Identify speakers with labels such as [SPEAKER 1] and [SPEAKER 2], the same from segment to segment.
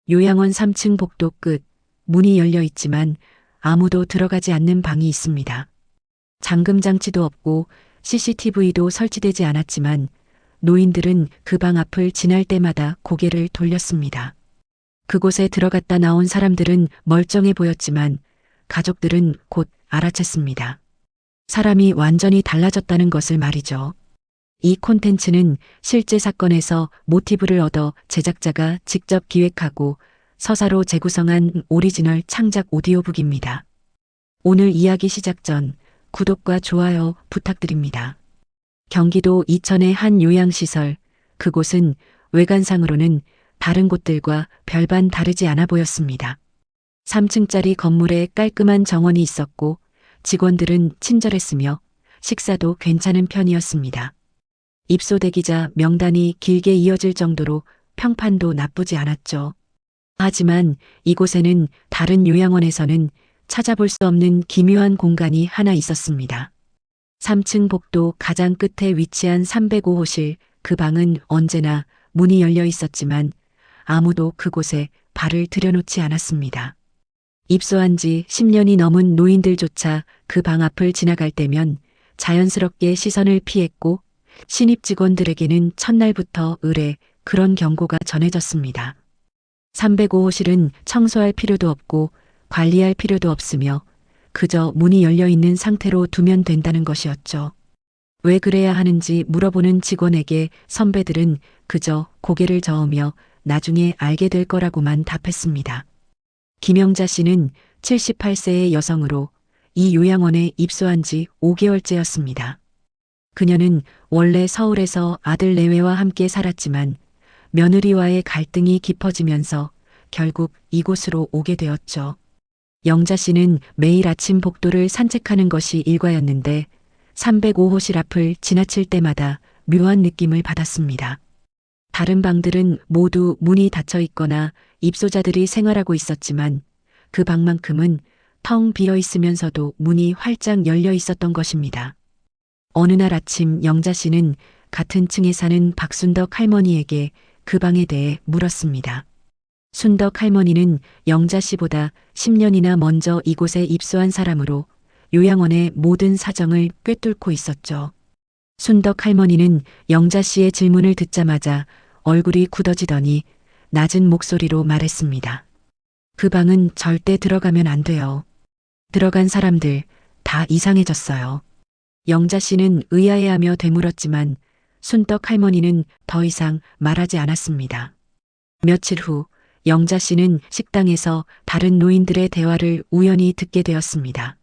[SPEAKER 1] 요양원 3층 복도 끝, 문이 열려 있지만 아무도 들어가지 않는 방이 있습니다. 잠금 장치도 없고 CCTV도 설치되지 않았지만 노인들은 그 방 앞을 지날 때마다 고개를 돌렸습니다. 그곳에 들어갔다 나온 사람들은 멀쩡해 보였지만 가족들은 곧 알아챘습니다. 사람이 완전히 달라졌다는 것을 말이죠. 이 콘텐츠는 실제 사건에서 모티브를 얻어 제작자가 직접 기획하고 서사로 재구성한 오리지널 창작 오디오북입니다. 오늘 이야기 시작 전 구독과 좋아요 부탁드립니다. 경기도 이천의 한 요양시설, 그곳은 외관상으로는 다른 곳들과 별반 다르지 않아 보였습니다. 3층짜리 건물에 깔끔한 정원이 있었고 직원들은 친절했으며 식사도 괜찮은 편이었습니다. 입소대기자 명단이 길게 이어질 정도로 평판도 나쁘지 않았죠. 하지만 이곳에는 다른 요양원에서는 찾아볼 수 없는 기묘한 공간이 하나 있었습니다. 3층 복도 가장 끝에 위치한 305호실, 그 방은 언제나 문이 열려 있었지만 아무도 그곳에 발을 들여놓지 않았습니다. 입소한 지 10년이 넘은 노인들조차 그 방 앞을 지나갈 때면 자연스럽게 시선을 피했고 신입 직원들에게는 첫날부터 의례 그런 경고가 전해졌습니다. 305호실은 청소할 필요도 없고 관리할 필요도 없으며 그저 문이 열려 있는 상태로 두면 된다는 것이었죠. 왜 그래야 하는지 물어보는 직원에게 선배들은 그저 고개를 저으며 나중에 알게 될 거라고만 답했습니다. 김영자 씨는 78세의 여성으로 이 요양원에 입소한 지 5개월째였습니다. 그녀는 원래 서울에서 아들 내외와 함께 살았지만 며느리와의 갈등이 깊어지면서 결국 이곳으로 오게 되었죠. 영자 씨는 매일 아침 복도를 산책하는 것이 일과였는데 305호실 앞을 지나칠 때마다 묘한 느낌을 받았습니다. 다른 방들은 모두 문이 닫혀 있거나 입소자들이 생활하고 있었지만 그 방만큼은 텅 비어 있으면서도 문이 활짝 열려 있었던 것입니다. 어느 날 아침 영자 씨는 같은 층에 사는 박순덕 할머니에게 그 방에 대해 물었습니다. 순덕 할머니는 영자 씨보다 10년이나 먼저 이곳에 입소한 사람으로 요양원의 모든 사정을 꿰뚫고 있었죠. 순덕 할머니는 영자 씨의 질문을 듣자마자 얼굴이 굳어지더니 낮은 목소리로 말했습니다. 그 방은 절대 들어가면 안 돼요. 들어간 사람들 다 이상해졌어요. 영자 씨는 의아해하며 되물었지만 순덕 할머니는 더 이상 말하지 않았습니다. 며칠 후 영자 씨는 식당에서 다른 노인들의 대화를 우연히 듣게 되었습니다.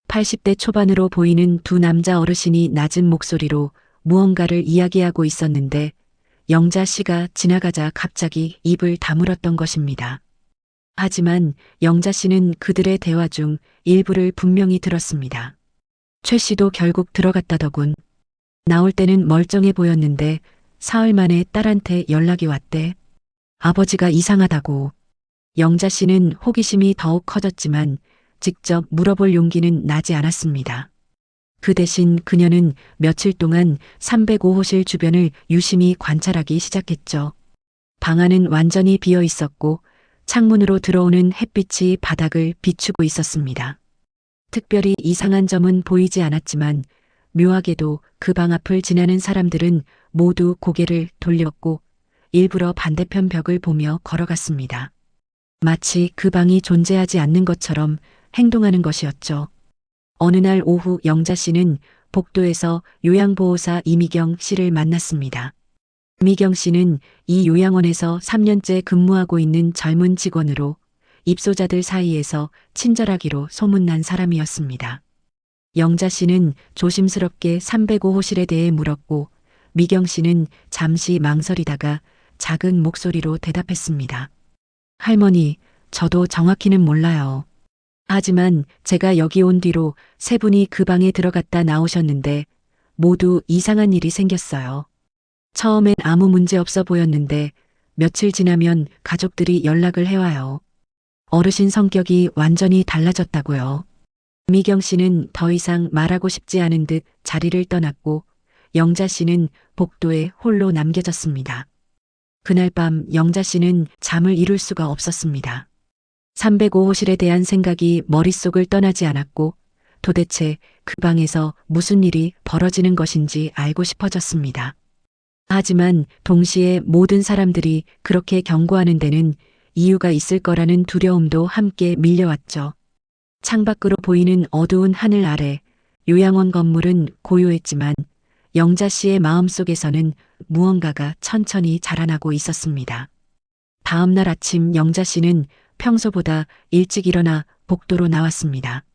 [SPEAKER 1] 80대 초반으로 보이는 두 남자 어르신이 낮은 목소리로 무언가를 이야기하고 있었는데 영자 씨가 지나가자 갑자기 입을 다물었던 것입니다. 하지만 영자 씨는 그들의 대화 중 일부를 분명히 들었습니다. 최 씨도 결국 들어갔다더군. 나올 때는 멀쩡해 보였는데 사흘 만에 딸한테 연락이 왔대. 아버지가 이상하다고. 영자 씨는 호기심이 더욱 커졌지만 직접 물어볼 용기는 나지 않았습니다. 그 대신 그녀는 며칠 동안 305호실 주변을 유심히 관찰하기 시작했죠. 방 안은 완전히 비어 있었고 창문으로 들어오는 햇빛이 바닥을 비추고 있었습니다. 특별히 이상한 점은 보이지 않았지만 묘하게도 그 방 앞을 지나는 사람들은 모두 고개를 돌렸고 일부러 반대편 벽을 보며 걸어갔습니다. 마치 그 방이 존재하지 않는 것처럼 행동하는 것이었죠. 어느 날 오후 영자 씨는 복도에서 요양보호사 이미경 씨를 만났습니다. 이미경 씨는 이 요양원에서 3년째 근무하고 있는 젊은 직원으로 입소자들 사이에서 친절하기로 소문난 사람이었습니다. 영자 씨는 조심스럽게 305호실에 대해 물었고 미경 씨는 잠시 망설이다가 작은 목소리로 대답했습니다. 할머니, 저도 정확히는 몰라요. 하지만 제가 여기 온 뒤로 세 분이 그 방에 들어갔다 나오셨는데 모두 이상한 일이 생겼어요. 처음엔 아무 문제 없어 보였는데 며칠 지나면 가족들이 연락을 해와요. 어르신 성격이 완전히 달라졌다고요. 미경 씨는 더 이상 말하고 싶지 않은 듯 자리를 떠났고 영자 씨는 복도에 홀로 남겨졌습니다. 그날 밤 영자 씨는 잠을 이룰 수가 없었습니다. 305호실에 대한 생각이 머릿속을 떠나지 않았고 도대체 그 방에서 무슨 일이 벌어지는 것인지 알고 싶어졌습니다. 하지만 동시에 모든 사람들이 그렇게 경고하는 데는 이유가 있을 거라는 두려움도 함께 밀려왔죠. 창밖으로 보이는 어두운 하늘 아래 요양원 건물은 고요했지만 영자 씨의 마음속에서는 무언가가 천천히 자라나고 있었습니다. 다음 날 아침 영자 씨는 평소보다 일찍 일어나 복도로 나왔습니다.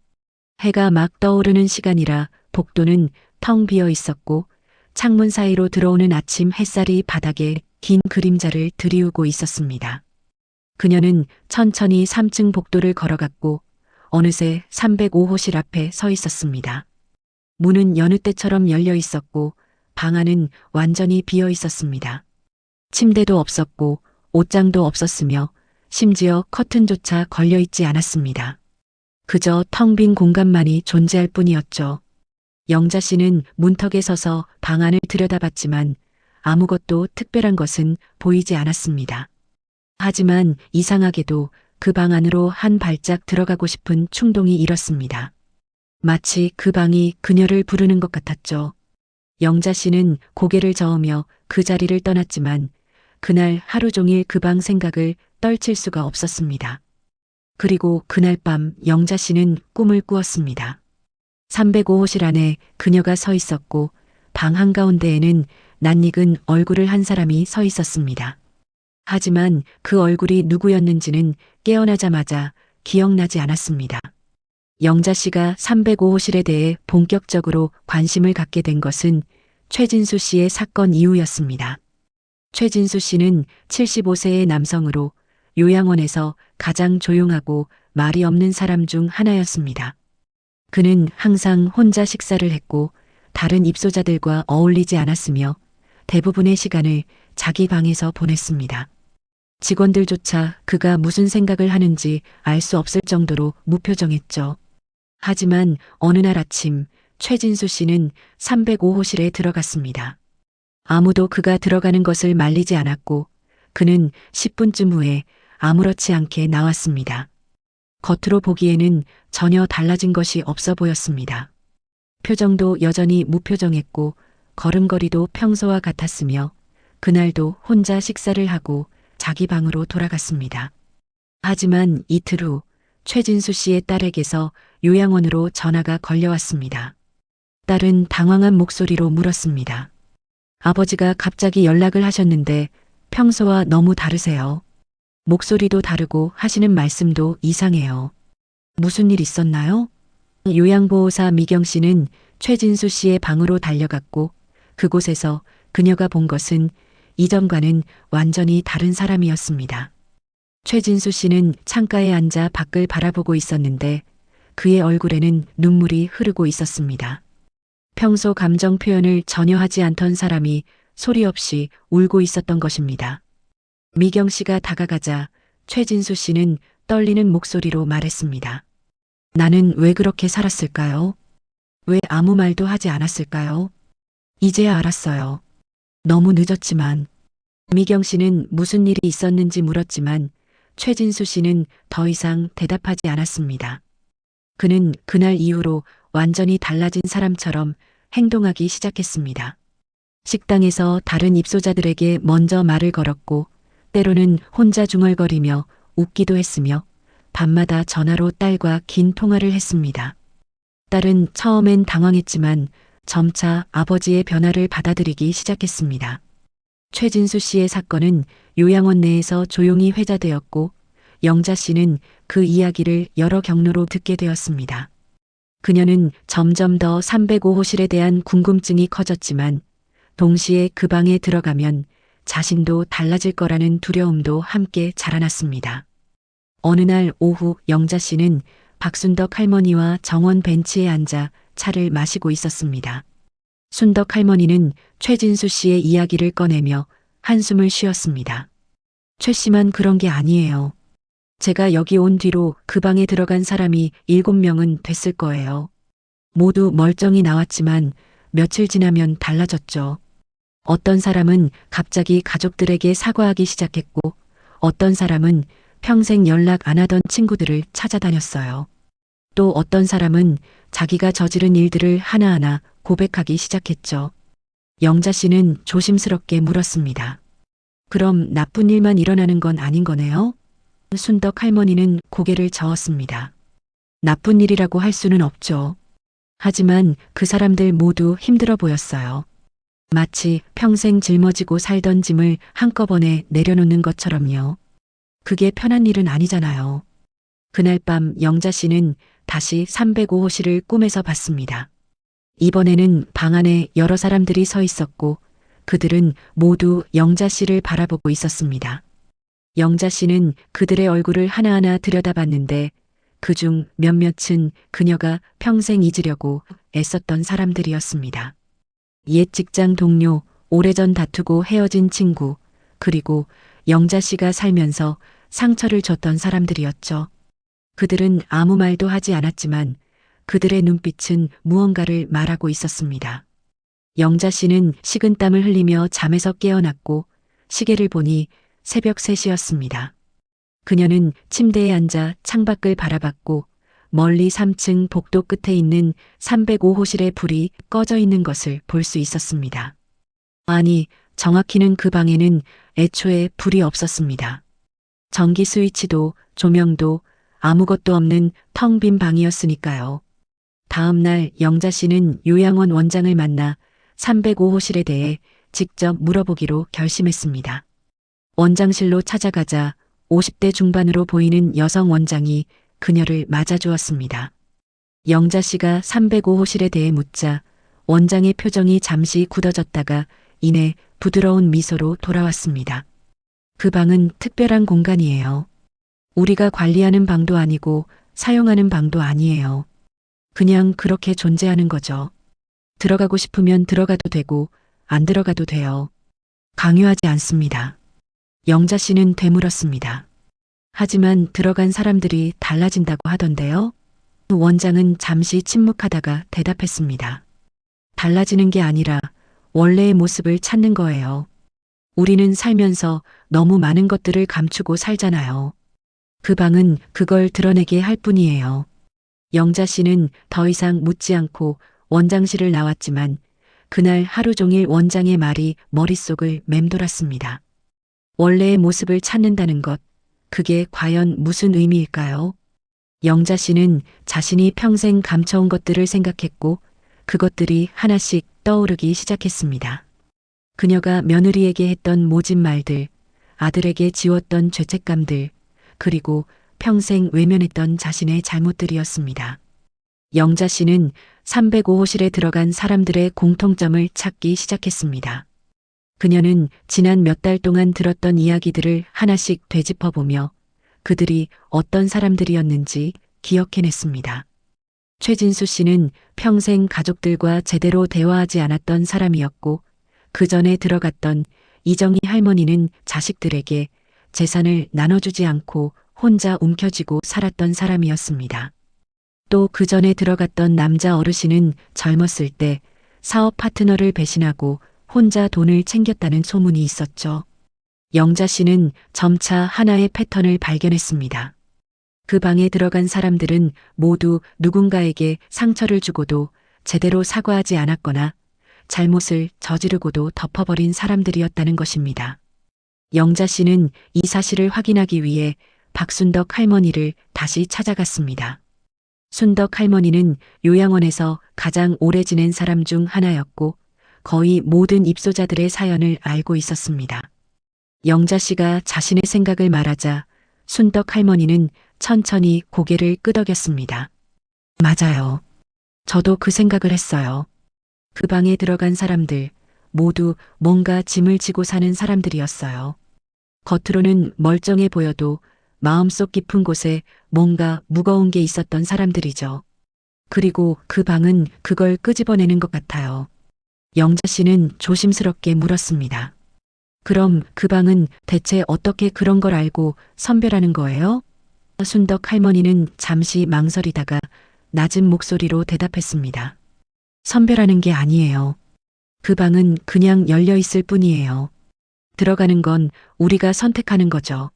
[SPEAKER 1] 해가 막 떠오르는 시간이라 복도는 텅 비어 있었고 창문 사이로 들어오는 아침 햇살이 바닥에 긴 그림자를 드리우고 있었습니다. 그녀는 천천히 3층 복도를 걸어갔고 어느새 305호실 앞에 서 있었습니다. 문은 여느 때처럼 열려 있었고 방 안은 완전히 비어 있었습니다. 침대도 없었고 옷장도 없었으며 심지어 커튼조차 걸려 있지 않았습니다. 그저 텅 빈 공간만이 존재할 뿐이었죠. 영자 씨는 문턱에 서서 방 안을 들여다봤지만 아무것도 특별한 것은 보이지 않았습니다. 하지만 이상하게도 그 방 안으로 한 발짝 들어가고 싶은 충동이 일었습니다. 마치 그 방이 그녀를 부르는 것 같았죠. 영자 씨는 고개를 저으며 그 자리를 떠났지만 그날 하루 종일 그 방 생각을 떨칠 수가 없었습니다. 그리고 그날 밤 영자 씨는 꿈을 꾸었습니다. 305호실 안에 그녀가 서 있었고 방 한가운데에는 낯익은 얼굴을 한 사람이 서 있었습니다. 하지만 그 얼굴이 누구였는지는 깨어나자마자 기억나지 않았습니다. 영자 씨가 305호실에 대해 본격적으로 관심을 갖게 된 것은 최진수 씨의 사건 이후였습니다. 최진수 씨는 75세의 남성으로 요양원에서 가장 조용하고 말이 없는 사람 중 하나였습니다. 그는 항상 혼자 식사를 했고 다른 입소자들과 어울리지 않았으며 대부분의 시간을 자기 방에서 보냈습니다. 직원들조차 그가 무슨 생각을 하는지 알 수 없을 정도로 무표정했죠. 하지만 어느 날 아침 최진수 씨는 305호실에 들어갔습니다. 아무도 그가 들어가는 것을 말리지 않았고 그는 10분쯤 후에 아무렇지 않게 나왔습니다. 겉으로 보기에는 전혀 달라진 것이 없어 보였습니다. 표정도 여전히 무표정했고 걸음걸이도 평소와 같았으며 그날도 혼자 식사를 하고 자기 방으로 돌아갔습니다. 하지만 이틀 후 최진수 씨의 딸에게서 요양원으로 전화가 걸려왔습니다. 딸은 당황한 목소리로 물었습니다. 아버지가 갑자기 연락을 하셨는데 평소와 너무 다르세요. 목소리도 다르고 하시는 말씀도 이상해요. 무슨 일 있었나요? 요양보호사 미경 씨는 최진수 씨의 방으로 달려갔고 그곳에서 그녀가 본 것은 이전과는 완전히 다른 사람이었습니다. 최진수 씨는 창가에 앉아 밖을 바라보고 있었는데 그의 얼굴에는 눈물이 흐르고 있었습니다. 평소 감정 표현을 전혀 하지 않던 사람이 소리 없이 울고 있었던 것입니다. 미경 씨가 다가가자 최진수 씨는 떨리는 목소리로 말했습니다. 나는 왜 그렇게 살았을까요? 왜 아무 말도 하지 않았을까요? 이제야 알았어요. 너무 늦었지만. 미경 씨는 무슨 일이 있었는지 물었지만 최진수 씨는 더 이상 대답하지 않았습니다. 그는 그날 이후로 완전히 달라진 사람처럼 행동하기 시작했습니다. 식당에서 다른 입소자들에게 먼저 말을 걸었고 때로는 혼자 중얼거리며 웃기도 했으며 밤마다 전화로 딸과 긴 통화를 했습니다. 딸은 처음엔 당황했지만 점차 아버지의 변화를 받아들이기 시작했습니다. 최진수 씨의 사건은 요양원 내에서 조용히 회자되었고 영자 씨는 그 이야기를 여러 경로로 듣게 되었습니다. 그녀는 점점 더 305호실에 대한 궁금증이 커졌지만 동시에 그 방에 들어가면 자신도 달라질 거라는 두려움도 함께 자라났습니다. 어느 날 오후 영자 씨는 박순덕 할머니와 정원 벤치에 앉아 차를 마시고 있었습니다. 순덕 할머니는 최진수 씨의 이야기를 꺼내며 한숨을 쉬었습니다. 최 씨만 그런 게 아니에요. 제가 여기 온 뒤로 그 방에 들어간 사람이 7명은 됐을 거예요. 모두 멀쩡히 나왔지만 며칠 지나면 달라졌죠. 어떤 사람은 갑자기 가족들에게 사과하기 시작했고, 어떤 사람은 평생 연락 안 하던 친구들을 찾아다녔어요. 또 어떤 사람은 자기가 저지른 일들을 하나하나 고백하기 시작했죠. 영자 씨는 조심스럽게 물었습니다. 그럼 나쁜 일만 일어나는 건 아닌 거네요? 순덕 할머니는 고개를 저었습니다. 나쁜 일이라고 할 수는 없죠. 하지만 그 사람들 모두 힘들어 보였어요. 마치 평생 짊어지고 살던 짐을 한꺼번에 내려놓는 것처럼요. 그게 편한 일은 아니잖아요. 그날 밤 영자 씨는 다시 305호실을 꿈에서 봤습니다. 이번에는 방 안에 여러 사람들이 서 있었고 그들은 모두 영자 씨를 바라보고 있었습니다. 영자 씨는 그들의 얼굴을 하나하나 들여다봤는데 그중 몇몇은 그녀가 평생 잊으려고 애썼던 사람들이었습니다. 옛 직장 동료, 오래전 다투고 헤어진 친구, 그리고 영자 씨가 살면서 상처를 줬던 사람들이었죠. 그들은 아무 말도 하지 않았지만 그들의 눈빛은 무언가를 말하고 있었습니다. 영자 씨는 식은땀을 흘리며 잠에서 깨어났고 시계를 보니 새벽 3시였습니다. 그녀는 침대에 앉아 창밖을 바라봤고 멀리 3층 복도 끝에 있는 305호실의 불이 꺼져 있는 것을 볼 수 있었습니다. 아니, 정확히는 그 방에는 애초에 불이 없었습니다. 전기 스위치도 조명도 아무것도 없는 텅 빈 방이었으니까요. 다음 날 영자 씨는 요양원 원장을 만나 305호실에 대해 직접 물어보기로 결심했습니다. 원장실로 찾아가자 50대 중반으로 보이는 여성 원장이 그녀를 맞아주었습니다. 영자 씨가 305호실에 대해 묻자 원장의 표정이 잠시 굳어졌다가 이내 부드러운 미소로 돌아왔습니다. 그 방은 특별한 공간이에요. 우리가 관리하는 방도 아니고 사용하는 방도 아니에요. 그냥 그렇게 존재하는 거죠. 들어가고 싶으면 들어가도 되고 안 들어가도 돼요. 강요하지 않습니다. 영자 씨는 되물었습니다. 하지만 들어간 사람들이 달라진다고 하던데요. 원장은 잠시 침묵하다가 대답했습니다. 달라지는 게 아니라 원래의 모습을 찾는 거예요. 우리는 살면서 너무 많은 것들을 감추고 살잖아요. 그 방은 그걸 드러내게 할 뿐이에요. 영자 씨는 더 이상 묻지 않고 원장실을 나왔지만 그날 하루 종일 원장의 말이 머릿속을 맴돌았습니다. 원래의 모습을 찾는다는 것, 그게 과연 무슨 의미일까요? 영자 씨는 자신이 평생 감춰온 것들을 생각했고 그것들이 하나씩 떠오르기 시작했습니다. 그녀가 며느리에게 했던 모진 말들, 아들에게 지웠던 죄책감들, 그리고 평생 외면했던 자신의 잘못들이었습니다. 영자 씨는 305호실에 들어간 사람들의 공통점을 찾기 시작했습니다. 그녀는 지난 몇 달 동안 들었던 이야기들을 하나씩 되짚어보며 그들이 어떤 사람들이었는지 기억해냈습니다. 최진수 씨는 평생 가족들과 제대로 대화하지 않았던 사람이었고 그 전에 들어갔던 이정희 할머니는 자식들에게 재산을 나눠주지 않고 혼자 움켜쥐고 살았던 사람이었습니다. 또 그 전에 들어갔던 남자 어르신은 젊었을 때 사업 파트너를 배신하고 혼자 돈을 챙겼다는 소문이 있었죠. 영자 씨는 점차 하나의 패턴을 발견했습니다. 그 방에 들어간 사람들은 모두 누군가에게 상처를 주고도 제대로 사과하지 않았거나 잘못을 저지르고도 덮어버린 사람들이었다는 것입니다. 영자 씨는 이 사실을 확인하기 위해 박순덕 할머니를 다시 찾아갔습니다. 순덕 할머니는 요양원에서 가장 오래 지낸 사람 중 하나였고 거의 모든 입소자들의 사연을 알고 있었습니다. 영자 씨가 자신의 생각을 말하자 순덕 할머니는 천천히 고개를 끄덕였습니다. 맞아요. 저도 그 생각을 했어요. 그 방에 들어간 사람들 모두 뭔가 짐을 지고 사는 사람들이었어요. 겉으로는 멀쩡해 보여도 마음속 깊은 곳에 뭔가 무거운 게 있었던 사람들이죠. 그리고 그 방은 그걸 끄집어내는 것 같아요. 영자 씨는 조심스럽게 물었습니다. 그럼 그 방은 대체 어떻게 그런 걸 알고 선별하는 거예요? 순덕 할머니는 잠시 망설이다가 낮은 목소리로 대답했습니다. 선별하는 게 아니에요. 그 방은 그냥 열려 있을 뿐이에요. 들어가는 건 우리가 선택하는 거죠.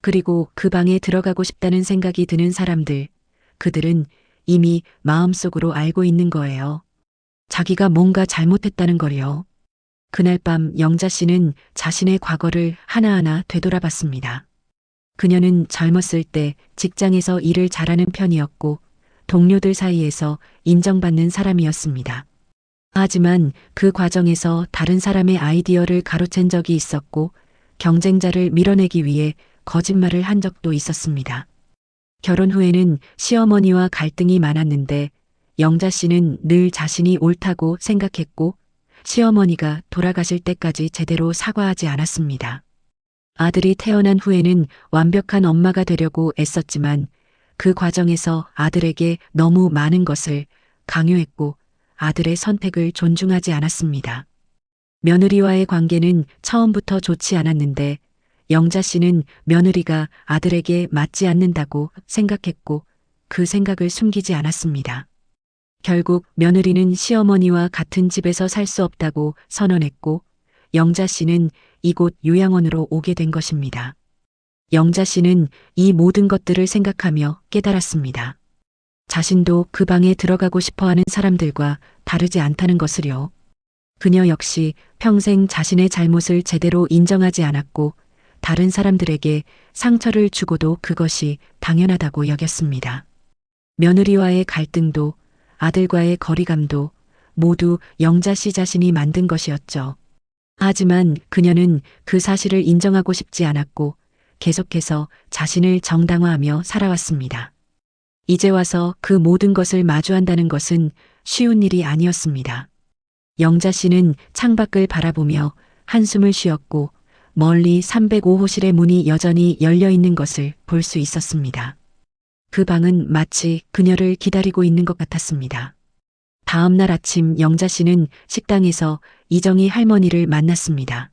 [SPEAKER 1] 그리고 그 방에 들어가고 싶다는 생각이 드는 사람들, 그들은 이미 마음속으로 알고 있는 거예요. 자기가 뭔가 잘못했다는 걸요. 그날 밤 영자 씨는 자신의 과거를 하나하나 되돌아봤습니다. 그녀는 젊었을 때 직장에서 일을 잘하는 편이었고 동료들 사이에서 인정받는 사람이었습니다. 하지만 그 과정에서 다른 사람의 아이디어를 가로챈 적이 있었고 경쟁자를 밀어내기 위해 거짓말을 한 적도 있었습니다. 결혼 후에는 시어머니와 갈등이 많았는데 영자 씨는 늘 자신이 옳다고 생각했고 시어머니가 돌아가실 때까지 제대로 사과하지 않았습니다. 아들이 태어난 후에는 완벽한 엄마가 되려고 애썼지만 그 과정에서 아들에게 너무 많은 것을 강요했고 아들의 선택을 존중하지 않았습니다. 며느리와의 관계는 처음부터 좋지 않았는데 영자 씨는 며느리가 아들에게 맞지 않는다고 생각했고 그 생각을 숨기지 않았습니다. 결국 며느리는 시어머니와 같은 집에서 살 수 없다고 선언했고 영자 씨는 이곳 요양원으로 오게 된 것입니다. 영자 씨는 이 모든 것들을 생각하며 깨달았습니다. 자신도 그 방에 들어가고 싶어 하는 사람들과 다르지 않다는 것을요. 그녀 역시 평생 자신의 잘못을 제대로 인정하지 않았고 다른 사람들에게 상처를 주고도 그것이 당연하다고 여겼습니다. 며느리와의 갈등도 아들과의 거리감도 모두 영자 씨 자신이 만든 것이었죠. 하지만 그녀는 그 사실을 인정하고 싶지 않았고 계속해서 자신을 정당화하며 살아왔습니다. 이제 와서 그 모든 것을 마주한다는 것은 쉬운 일이 아니었습니다. 영자 씨는 창밖을 바라보며 한숨을 쉬었고 멀리 305호실의 문이 여전히 열려 있는 것을 볼 수 있었습니다. 그 방은 마치 그녀를 기다리고 있는 것 같았습니다. 다음 날 아침 영자 씨는 식당에서 이정희 할머니를 만났습니다.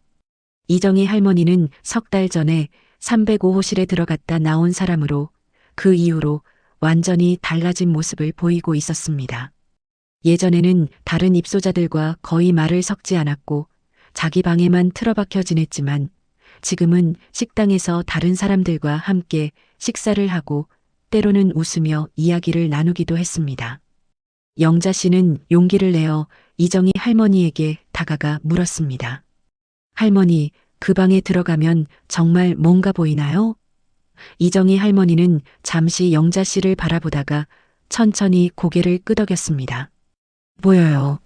[SPEAKER 1] 이정희 할머니는 석 달 전에 305호실에 들어갔다 나온 사람으로 그 이후로 완전히 달라진 모습을 보이고 있었습니다. 예전에는 다른 입소자들과 거의 말을 섞지 않았고 자기 방에만 틀어박혀 지냈지만 지금은 식당에서 다른 사람들과 함께 식사를 하고 때로는 웃으며 이야기를 나누기도 했습니다. 영자 씨는 용기를 내어 이정희 할머니에게 다가가 물었습니다. 할머니, 그 방에 들어가면 정말 뭔가 보이나요? 이정희 할머니는 잠시 영자 씨를 바라보다가 천천히 고개를 끄덕였습니다. 보여요.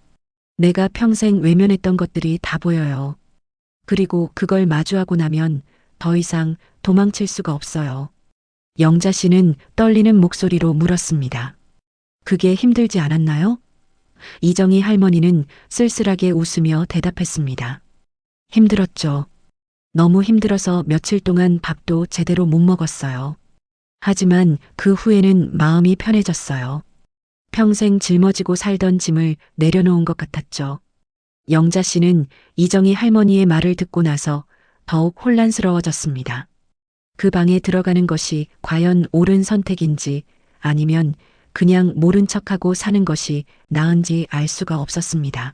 [SPEAKER 1] 내가 평생 외면했던 것들이 다 보여요. 그리고 그걸 마주하고 나면 더 이상 도망칠 수가 없어요. 영자 씨는 떨리는 목소리로 물었습니다. 그게 힘들지 않았나요? 이정희 할머니는 쓸쓸하게 웃으며 대답했습니다. 힘들었죠. 너무 힘들어서 며칠 동안 밥도 제대로 못 먹었어요. 하지만 그 후에는 마음이 편해졌어요. 평생 짊어지고 살던 짐을 내려놓은 것 같았죠. 영자 씨는 이정희 할머니의 말을 듣고 나서 더욱 혼란스러워졌습니다. 그 방에 들어가는 것이 과연 옳은 선택인지 아니면 그냥 모른 척하고 사는 것이 나은지 알 수가 없었습니다.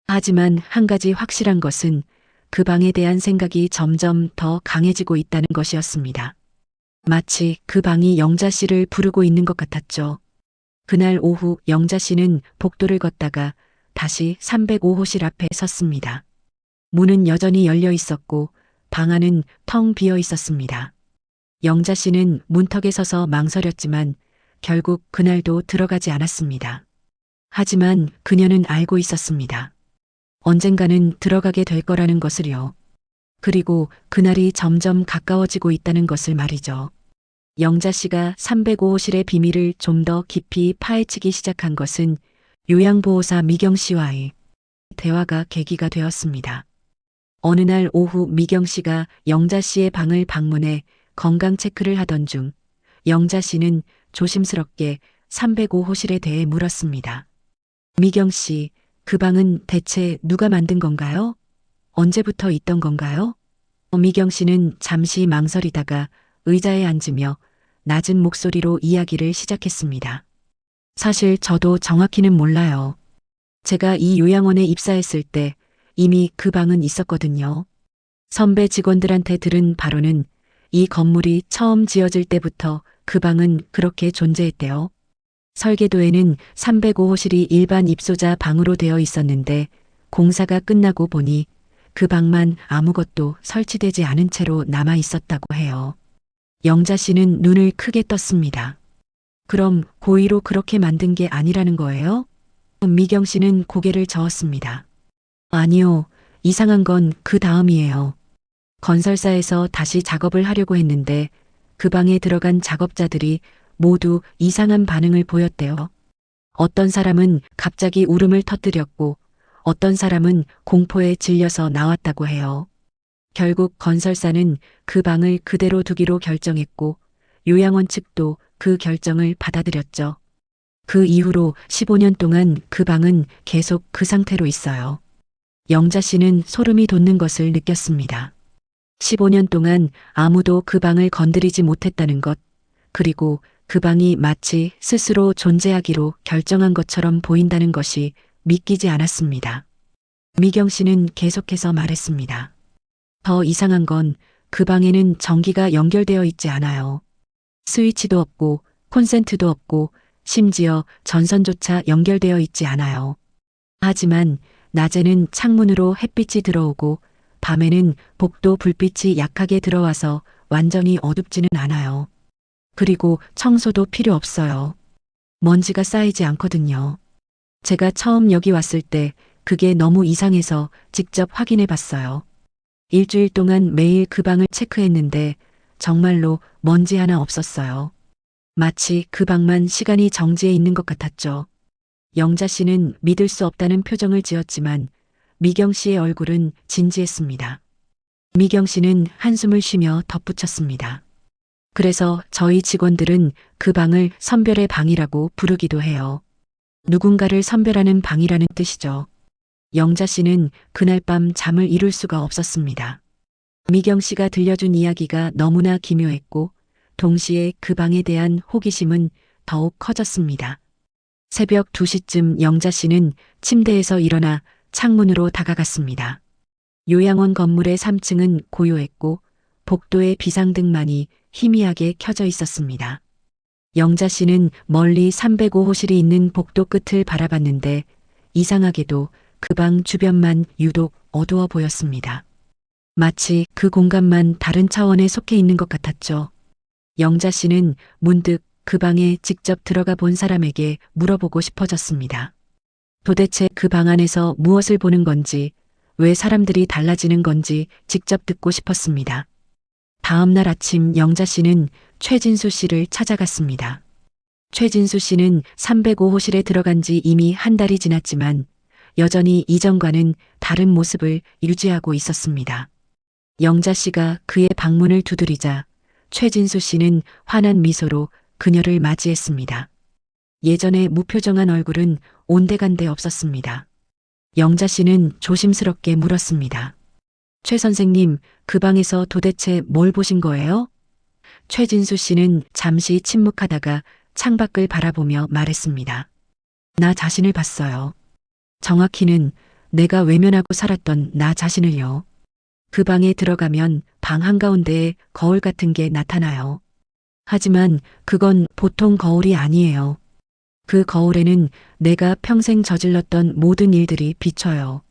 [SPEAKER 1] 하지만 한 가지 확실한 것은 그 방에 대한 생각이 점점 더 강해지고 있다는 것이었습니다. 마치 그 방이 영자 씨를 부르고 있는 것 같았죠. 그날 오후 영자 씨는 복도를 걷다가 다시 305호실 앞에 섰습니다. 문은 여전히 열려 있었고 방 안은 텅 비어 있었습니다. 영자 씨는 문턱에 서서 망설였지만 결국 그날도 들어가지 않았습니다. 하지만 그녀는 알고 있었습니다. 언젠가는 들어가게 될 거라는 것을요. 그리고 그날이 점점 가까워지고 있다는 것을 말이죠. 영자 씨가 305호실의 비밀을 좀 더 깊이 파헤치기 시작한 것은 요양보호사 미경 씨와의 대화가 계기가 되었습니다. 어느 날 오후 미경 씨가 영자 씨의 방을 방문해 건강 체크를 하던 중 영자 씨는 조심스럽게 305호실에 대해 물었습니다. 미경 씨, 그 방은 대체 누가 만든 건가요? 언제부터 있던 건가요? 미경 씨는 잠시 망설이다가 의자에 앉으며 낮은 목소리로 이야기를 시작했습니다. 사실 저도 정확히는 몰라요. 제가 이 요양원에 입사했을 때 이미 그 방은 있었거든요. 선배 직원들한테 들은 바로는 이 건물이 처음 지어질 때부터 그 방은 그렇게 존재했대요. 설계도에는 305호실이 일반 입소자 방으로 되어 있었는데 공사가 끝나고 보니 그 방만 아무것도 설치되지 않은 채로 남아 있었다고 해요. 영자 씨는 눈을 크게 떴습니다. 그럼 고의로 그렇게 만든 게 아니라는 거예요? 미경 씨는 고개를 저었습니다. 아니요, 이상한 건 그 다음이에요. 건설사에서 다시 작업을 하려고 했는데 그 방에 들어간 작업자들이 모두 이상한 반응을 보였대요. 어떤 사람은 갑자기 울음을 터뜨렸고 어떤 사람은 공포에 질려서 나왔다고 해요. 결국 건설사는 그 방을 그대로 두기로 결정했고 요양원 측도 그 결정을 받아들였죠. 그 이후로 15년 동안 그 방은 계속 그 상태로 있어요. 영자 씨는 소름이 돋는 것을 느꼈습니다. 15년 동안 아무도 그 방을 건드리지 못했다는 것, 그리고 그 방이 마치 스스로 존재하기로 결정한 것처럼 보인다는 것이 믿기지 않았습니다. 미경 씨는 계속해서 말했습니다. 더 이상한 건 그 방에는 전기가 연결되어 있지 않아요. 스위치도 없고 콘센트도 없고 심지어 전선조차 연결되어 있지 않아요. 하지만 낮에는 창문으로 햇빛이 들어오고 밤에는 복도 불빛이 약하게 들어와서 완전히 어둡지는 않아요. 그리고 청소도 필요 없어요. 먼지가 쌓이지 않거든요. 제가 처음 여기 왔을 때 그게 너무 이상해서 직접 확인해 봤어요. 일주일 동안 매일 그 방을 체크했는데 정말로 먼지 하나 없었어요. 마치 그 방만 시간이 정지해 있는 것 같았죠. 영자 씨는 믿을 수 없다는 표정을 지었지만 미경 씨의 얼굴은 진지했습니다. 미경 씨는 한숨을 쉬며 덧붙였습니다. 그래서 저희 직원들은 그 방을 선별의 방이라고 부르기도 해요. 누군가를 선별하는 방이라는 뜻이죠. 영자 씨는 그날 밤 잠을 이룰 수가 없었습니다. 미경 씨가 들려준 이야기가 너무나 기묘했고 동시에 그 방에 대한 호기심은 더욱 커졌습니다. 새벽 2시쯤 영자 씨는 침대에서 일어나 창문으로 다가갔습니다. 요양원 건물의 3층은 고요했고 복도에 비상등만이 희미하게 켜져 있었습니다. 영자 씨는 멀리 305호실이 있는 복도 끝을 바라봤는데 이상하게도 그 방 주변만 유독 어두워 보였습니다. 마치 그 공간만 다른 차원에 속해 있는 것 같았죠. 영자 씨는 문득 그 방에 직접 들어가 본 사람에게 물어보고 싶어졌습니다. 도대체 그 방 안에서 무엇을 보는 건지, 왜 사람들이 달라지는 건지 직접 듣고 싶었습니다. 다음 날 아침 영자 씨는 최진수 씨를 찾아갔습니다. 최진수 씨는 305호실에 들어간 지 이미 한 달이 지났지만 여전히 이전과는 다른 모습을 유지하고 있었습니다. 영자 씨가 그의 방문을 두드리자 최진수 씨는 환한 미소로 그녀를 맞이했습니다. 예전의 무표정한 얼굴은 온데간데 없었습니다. 영자 씨는 조심스럽게 물었습니다. 최 선생님, 그 방에서 도대체 뭘 보신 거예요? 최진수 씨는 잠시 침묵하다가 창밖을 바라보며 말했습니다. 나 자신을 봤어요. 정확히는 내가 외면하고 살았던 나 자신을요. 그 방에 들어가면 방 한가운데에 거울 같은 게 나타나요. 하지만 그건 보통 거울이 아니에요. 그 거울에는 내가 평생 저질렀던 모든 일들이 비춰요.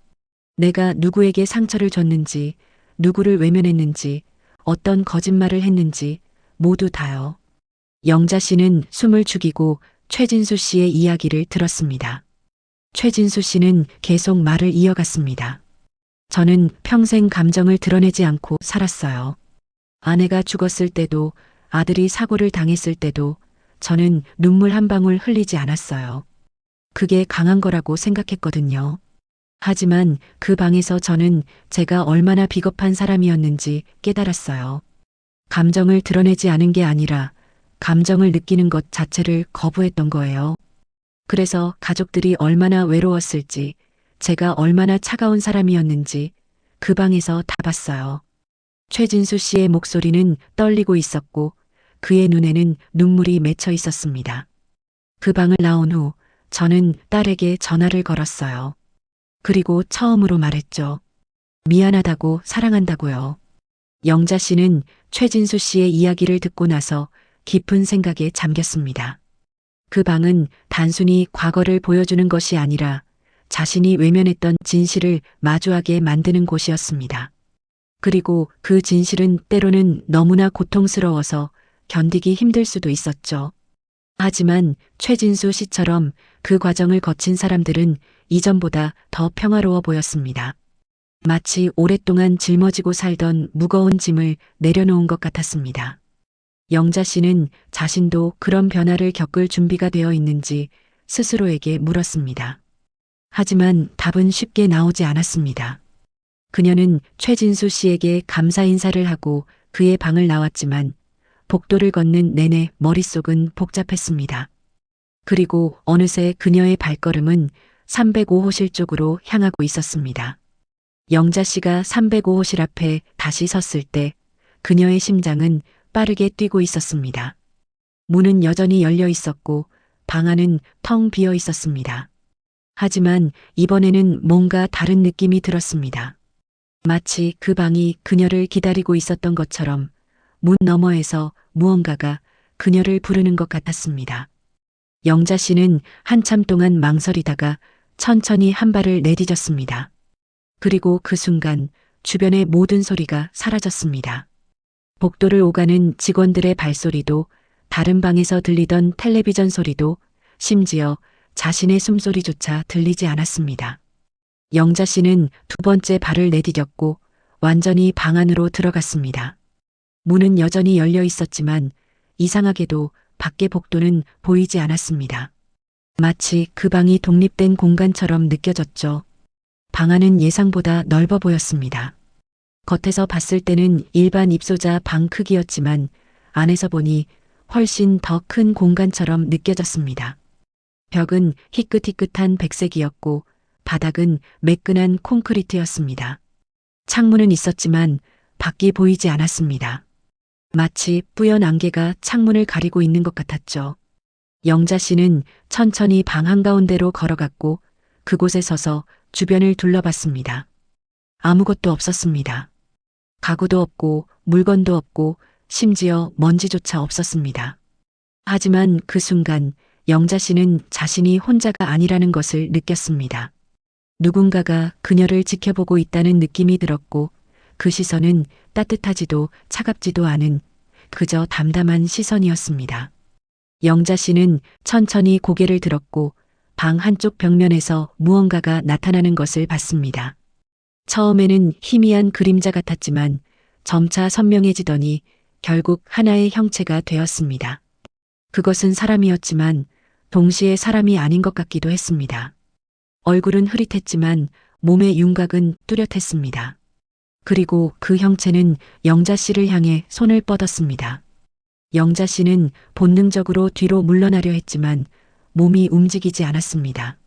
[SPEAKER 1] 내가 누구에게 상처를 줬는지, 누구를 외면했는지, 어떤 거짓말을 했는지 모두 다요. 영자 씨는 숨을 죽이고 최진수 씨의 이야기를 들었습니다. 최진수 씨는 계속 말을 이어갔습니다. 저는 평생 감정을 드러내지 않고 살았어요. 아내가 죽었을 때도, 아들이 사고를 당했을 때도 저는 눈물 한 방울 흘리지 않았어요. 그게 강한 거라고 생각했거든요. 하지만 그 방에서 저는 제가 얼마나 비겁한 사람이었는지 깨달았어요. 감정을 드러내지 않은 게 아니라 감정을 느끼는 것 자체를 거부했던 거예요. 그래서 가족들이 얼마나 외로웠을지, 제가 얼마나 차가운 사람이었는지 그 방에서 다 봤어요. 최진수 씨의 목소리는 떨리고 있었고 그의 눈에는 눈물이 맺혀 있었습니다. 그 방을 나온 후 저는 딸에게 전화를 걸었어요. 그리고 처음으로 말했죠. 미안하다고, 사랑한다고요. 영자 씨는 최진수 씨의 이야기를 듣고 나서 깊은 생각에 잠겼습니다. 그 방은 단순히 과거를 보여주는 것이 아니라 자신이 외면했던 진실을 마주하게 만드는 곳이었습니다. 그리고 그 진실은 때로는 너무나 고통스러워서 견디기 힘들 수도 있었죠. 하지만 최진수 씨처럼 그 과정을 거친 사람들은 이전보다 더 평화로워 보였습니다. 마치 오랫동안 짊어지고 살던 무거운 짐을 내려놓은 것 같았습니다. 영자 씨는 자신도 그런 변화를 겪을 준비가 되어 있는지 스스로에게 물었습니다. 하지만 답은 쉽게 나오지 않았습니다. 그녀는 최진수 씨에게 감사 인사를 하고 그의 방을 나왔지만 복도를 걷는 내내 머릿속은 복잡했습니다. 그리고 어느새 그녀의 발걸음은 305호실 쪽으로 향하고 있었습니다. 영자 씨가 305호실 앞에 다시 섰을 때 그녀의 심장은 빠르게 뛰고 있었습니다. 문은 여전히 열려 있었고 방 안은 텅 비어 있었습니다. 하지만 이번에는 뭔가 다른 느낌이 들었습니다. 마치 그 방이 그녀를 기다리고 있었던 것처럼 문 너머에서 무언가가 그녀를 부르는 것 같았습니다. 영자 씨는 한참 동안 망설이다가 천천히 한 발을 내디뎠습니다. 그리고 그 순간 주변의 모든 소리가 사라졌습니다. 복도를 오가는 직원들의 발소리도, 다른 방에서 들리던 텔레비전 소리도, 심지어 자신의 숨소리조차 들리지 않았습니다. 영자 씨는 두 번째 발을 내디뎠고 완전히 방 안으로 들어갔습니다. 문은 여전히 열려 있었지만 이상하게도 밖의 복도는 보이지 않았습니다. 마치 그 방이 독립된 공간처럼 느껴졌죠. 방 안은 예상보다 넓어 보였습니다. 겉에서 봤을 때는 일반 입소자 방 크기였지만 안에서 보니 훨씬 더 큰 공간처럼 느껴졌습니다. 벽은 희끗희끗한 백색이었고 바닥은 매끈한 콘크리트였습니다. 창문은 있었지만 밖이 보이지 않았습니다. 마치 뿌연 안개가 창문을 가리고 있는 것 같았죠. 영자 씨는 천천히 방 한가운데로 걸어갔고 그곳에 서서 주변을 둘러봤습니다. 아무것도 없었습니다. 가구도 없고 물건도 없고 심지어 먼지조차 없었습니다. 하지만 그 순간 영자 씨는 자신이 혼자가 아니라는 것을 느꼈습니다. 누군가가 그녀를 지켜보고 있다는 느낌이 들었고 그 시선은 따뜻하지도 차갑지도 않은 그저 담담한 시선이었습니다. 영자 씨는 천천히 고개를 들었고 방 한쪽 벽면에서 무언가가 나타나는 것을 봤습니다. 처음에는 희미한 그림자 같았지만 점차 선명해지더니 결국 하나의 형체가 되었습니다. 그것은 사람이었지만 동시에 사람이 아닌 것 같기도 했습니다. 얼굴은 흐릿했지만 몸의 윤곽은 뚜렷했습니다. 그리고 그 형체는 영자 씨를 향해 손을 뻗었습니다. 영자 씨는 본능적으로 뒤로 물러나려 했지만 몸이 움직이지 않았습니다.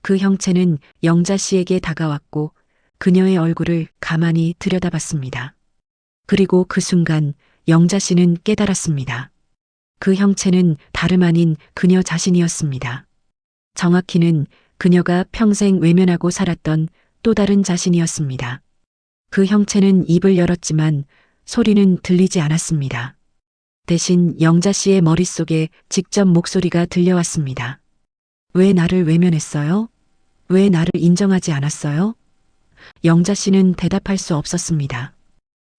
[SPEAKER 1] 그 형체는 영자 씨에게 다가왔고 그녀의 얼굴을 가만히 들여다봤습니다. 그리고 그 순간 영자 씨는 깨달았습니다. 그 형체는 다름 아닌 그녀 자신이었습니다. 정확히는 그녀가 평생 외면하고 살았던 또 다른 자신이었습니다. 그 형체는 입을 열었지만 소리는 들리지 않았습니다. 대신 영자 씨의 머릿속에 직접 목소리가 들려왔습니다. 왜 나를 외면했어요? 왜 나를 인정하지 않았어요? 영자 씨는 대답할 수 없었습니다.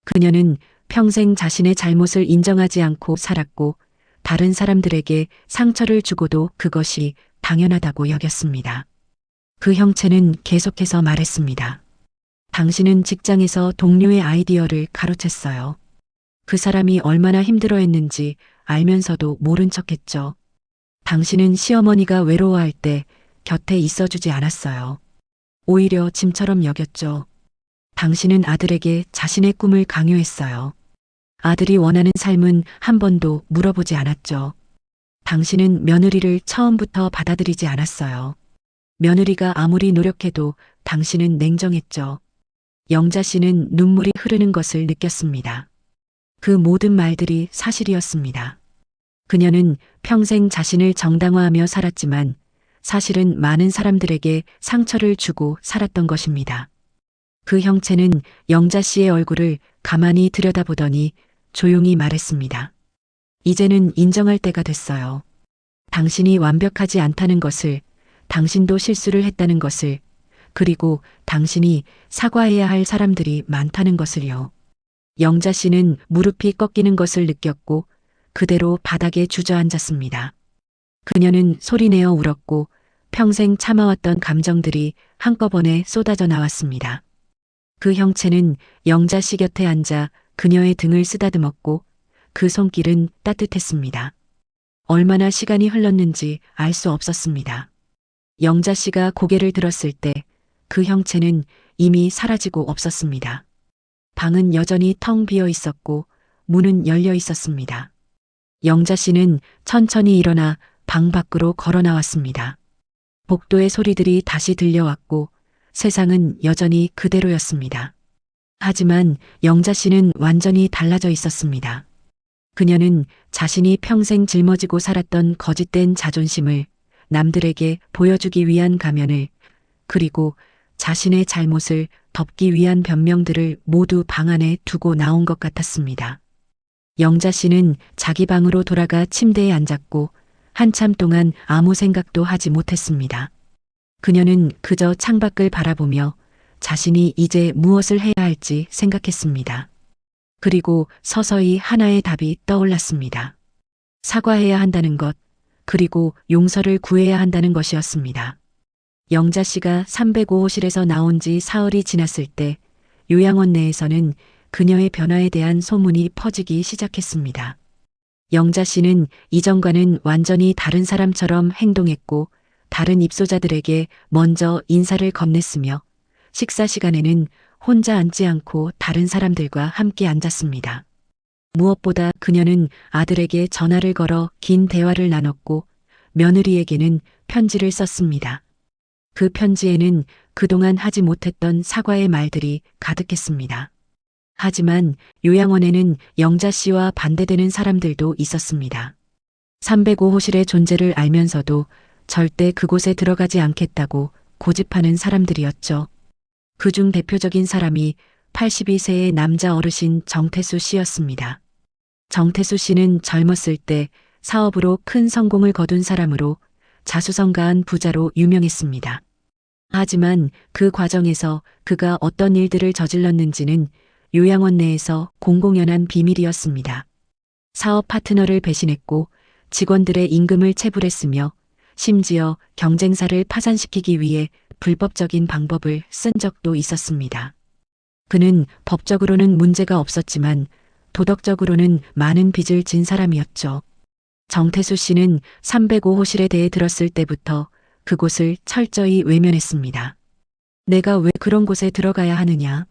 [SPEAKER 1] 그녀는 평생 자신의 잘못을 인정하지 않고 살았고 다른 사람들에게 상처를 주고도 그것이 당연하다고 여겼습니다. 그 형체는 계속해서 말했습니다. 당신은 직장에서 동료의 아이디어를 가로챘어요. 그 사람이 얼마나 힘들어했는지 알면서도 모른 척했죠. 당신은 시어머니가 외로워할 때 곁에 있어주지 않았어요. 오히려 짐처럼 여겼죠. 당신은 아들에게 자신의 꿈을 강요했어요. 아들이 원하는 삶은 한 번도 물어보지 않았죠. 당신은 며느리를 처음부터 받아들이지 않았어요. 며느리가 아무리 노력해도 당신은 냉정했죠. 영자 씨는 눈물이 흐르는 것을 느꼈습니다. 그 모든 말들이 사실이었습니다. 그녀는 평생 자신을 정당화하며 살았지만 사실은 많은 사람들에게 상처를 주고 살았던 것입니다. 그 형체는 영자 씨의 얼굴을 가만히 들여다보더니 조용히 말했습니다. 이제는 인정할 때가 됐어요. 당신이 완벽하지 않다는 것을, 당신도 실수를 했다는 것을, 그리고 당신이 사과해야 할 사람들이 많다는 것을요. 영자 씨는 무릎이 꺾이는 것을 느꼈고 그대로 바닥에 주저앉았습니다. 그녀는 소리내어 울었고 평생 참아왔던 감정들이 한꺼번에 쏟아져 나왔습니다. 그 형체는 영자 씨 곁에 앉아 그녀의 등을 쓰다듬었고 그 손길은 따뜻했습니다. 얼마나 시간이 흘렀는지 알 수 없었습니다. 영자 씨가 고개를 들었을 때 그 형체는 이미 사라지고 없었습니다. 방은 여전히 텅 비어 있었고 문은 열려 있었습니다. 영자 씨는 천천히 일어나 방 밖으로 걸어 나왔습니다. 복도의 소리들이 다시 들려왔고 세상은 여전히 그대로였습니다. 하지만 영자 씨는 완전히 달라져 있었습니다. 그녀는 자신이 평생 짊어지고 살았던 거짓된 자존심을 남들에게 보여주기 위한 가면을, 그리고 자신의 잘못을 덮기 위한 변명들을 모두 방 안에 두고 나온 것 같았습니다. 영자 씨는 자기 방으로 돌아가 침대에 앉았고 한참 동안 아무 생각도 하지 못했습니다. 그녀는 그저 창밖을 바라보며 자신이 이제 무엇을 해야 할지 생각했습니다. 그리고 서서히 하나의 답이 떠올랐습니다. 사과해야 한다는 것, 그리고 용서를 구해야 한다는 것이었습니다. 영자 씨가 305호실에서 나온 지 사흘이 지났을 때 요양원 내에서는 그녀의 변화에 대한 소문이 퍼지기 시작했습니다. 영자 씨는 이전과는 완전히 다른 사람처럼 행동했고 다른 입소자들에게 먼저 인사를 건넸으며 식사 시간에는 혼자 앉지 않고 다른 사람들과 함께 앉았습니다. 무엇보다 그녀는 아들에게 전화를 걸어 긴 대화를 나눴고 며느리에게는 편지를 썼습니다. 그 편지에는 그동안 하지 못했던 사과의 말들이 가득했습니다. 하지만 요양원에는 영자 씨와 반대되는 사람들도 있었습니다. 305호실의 존재를 알면서도 절대 그곳에 들어가지 않겠다고 고집하는 사람들이었죠. 그중 대표적인 사람이 82세의 남자 어르신 정태수 씨였습니다. 정태수 씨는 젊었을 때 사업으로 큰 성공을 거둔 사람으로 자수성가한 부자로 유명했습니다. 하지만 그 과정에서 그가 어떤 일들을 저질렀는지는 요양원 내에서 공공연한 비밀이었습니다. 사업 파트너를 배신했고 직원들의 임금을 체불했으며 심지어 경쟁사를 파산시키기 위해 불법적인 방법을 쓴 적도 있었습니다. 그는 법적으로는 문제가 없었지만 도덕적으로는 많은 빚을 진 사람이었죠. 정태수 씨는 305호실에 대해 들었을 때부터 그곳을 철저히 외면했습니다. 내가 왜 그런 곳에 들어가야 하느냐?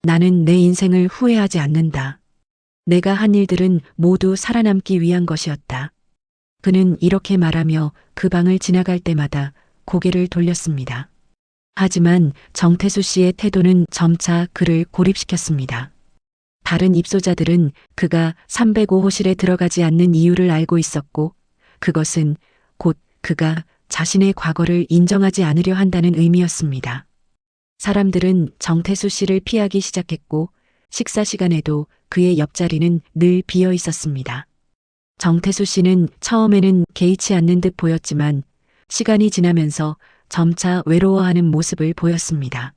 [SPEAKER 1] 나는 내 인생을 후회하지 않는다. 내가 한 일들은 모두 살아남기 위한 것이었다. 그는 이렇게 말하며 그 방을 지나갈 때마다 고개를 돌렸습니다. 하지만 정태수 씨의 태도는 점차 그를 고립시켰습니다. 다른 입소자들은 그가 305호실에 들어가지 않는 이유를 알고 있었고 그것은 곧 그가 자신의 과거를 인정하지 않으려 한다는 의미였습니다. 사람들은 정태수 씨를 피하기 시작했고 식사 시간에도 그의 옆자리는 늘 비어 있었습니다. 정태수 씨는 처음에는 개의치 않는 듯 보였지만 시간이 지나면서 점차 외로워하는 모습을 보였습니다.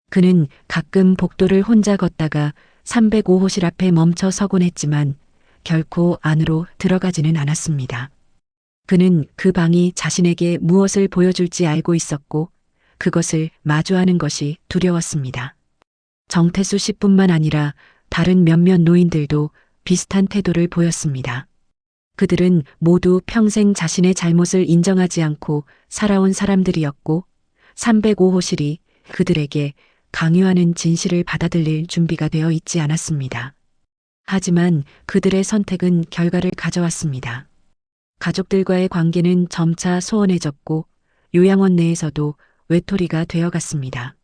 [SPEAKER 1] 그는 가끔 복도를 혼자 걷다가 305호실 앞에 멈춰 서곤 했지만 결코 안으로 들어가지는 않았습니다. 그는 그 방이 자신에게 무엇을 보여줄지 알고 있었고 그것을 마주하는 것이 두려웠습니다. 정태수 씨뿐만 아니라 다른 몇몇 노인들도 비슷한 태도를 보였습니다. 그들은 모두 평생 자신의 잘못을 인정하지 않고 살아온 사람들이었고 305호실이 그들에게 강요하는 진실을 받아들일 준비가 되어 있지 않았습니다. 하지만 그들의 선택은 결과를 가져왔습니다. 가족들과의 관계는 점차 소원해졌고 요양원 내에서도 외톨이가 되어갔습니다.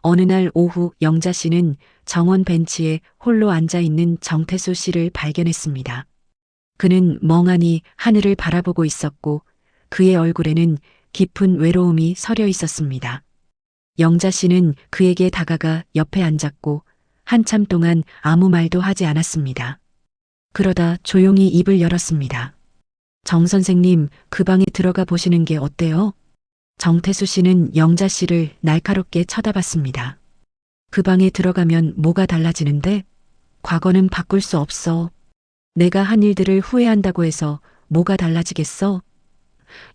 [SPEAKER 1] 어느 날 오후 영자 씨는 정원 벤치에 홀로 앉아 있는 정태수 씨를 발견했습니다. 그는 멍하니 하늘을 바라보고 있었고 그의 얼굴에는 깊은 외로움이 서려 있었습니다. 영자 씨는 그에게 다가가 옆에 앉았고 한참 동안 아무 말도 하지 않았습니다. 그러다 조용히 입을 열었습니다. 정 선생님, 그 방에 들어가 보시는 게 어때요? 정태수 씨는 영자 씨를 날카롭게 쳐다봤습니다. 그 방에 들어가면 뭐가 달라지는데? 과거는 바꿀 수 없어. 내가 한 일들을 후회한다고 해서 뭐가 달라지겠어?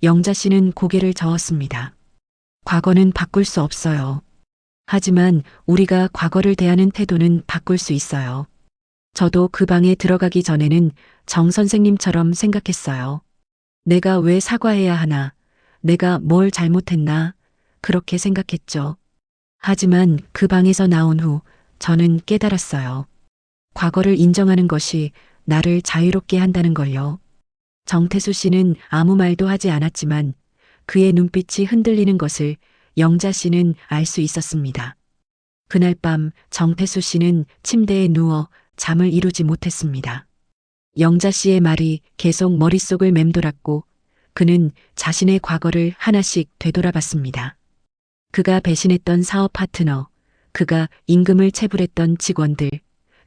[SPEAKER 1] 영자 씨는 고개를 저었습니다. 과거는 바꿀 수 없어요. 하지만 우리가 과거를 대하는 태도는 바꿀 수 있어요. 저도 그 방에 들어가기 전에는 정 선생님처럼 생각했어요. 내가 왜 사과해야 하나? 내가 뭘 잘못했나? 그렇게 생각했죠. 하지만 그 방에서 나온 후 저는 깨달았어요. 과거를 인정하는 것이 나를 자유롭게 한다는 걸요. 정태수 씨는 아무 말도 하지 않았지만 그의 눈빛이 흔들리는 것을 영자 씨는 알 수 있었습니다. 그날 밤 정태수 씨는 침대에 누워 잠을 이루지 못했습니다. 영자 씨의 말이 계속 머릿속을 맴돌았고 그는 자신의 과거를 하나씩 되돌아봤습니다. 그가 배신했던 사업 파트너, 그가 임금을 체불했던 직원들,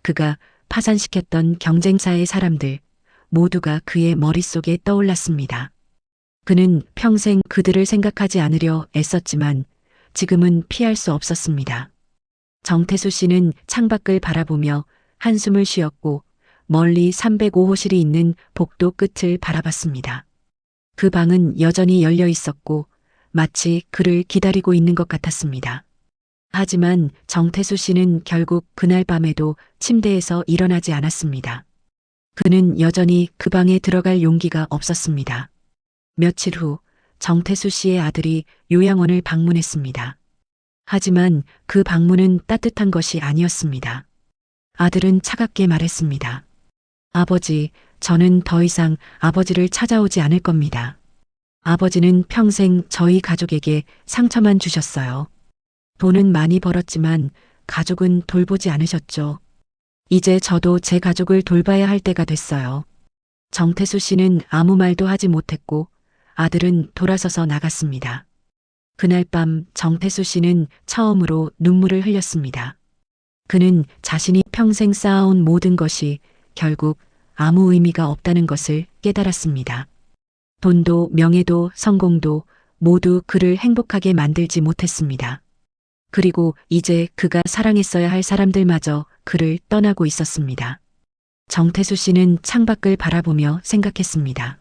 [SPEAKER 1] 그가 파산시켰던 경쟁사의 사람들, 모두가 그의 머릿속에 떠올랐습니다. 그는 평생 그들을 생각하지 않으려 애썼지만 지금은 피할 수 없었습니다. 정태수 씨는 창밖을 바라보며 한숨을 쉬었고 멀리 305호실이 있는 복도 끝을 바라봤습니다. 그 방은 여전히 열려 있었고 마치 그를 기다리고 있는 것 같았습니다. 하지만 정태수 씨는 결국 그날 밤에도 침대에서 일어나지 않았습니다. 그는 여전히 그 방에 들어갈 용기가 없었습니다. 며칠 후 정태수 씨의 아들이 요양원을 방문했습니다. 하지만 그 방문은 따뜻한 것이 아니었습니다. 아들은 차갑게 말했습니다. 아버지, 저는 더 이상 아버지를 찾아오지 않을 겁니다. 아버지는 평생 저희 가족에게 상처만 주셨어요. 돈은 많이 벌었지만 가족은 돌보지 않으셨죠. 이제 저도 제 가족을 돌봐야 할 때가 됐어요. 정태수 씨는 아무 말도 하지 못했고 아들은 돌아서서 나갔습니다. 그날 밤 정태수 씨는 처음으로 눈물을 흘렸습니다. 그는 자신이 평생 쌓아온 모든 것이 결국 아무 의미가 없다는 것을 깨달았습니다. 돈도 명예도 성공도 모두 그를 행복하게 만들지 못했습니다. 그리고 이제 그가 사랑했어야 할 사람들마저 그를 떠나고 있었습니다. 정태수 씨는 창밖을 바라보며 생각했습니다.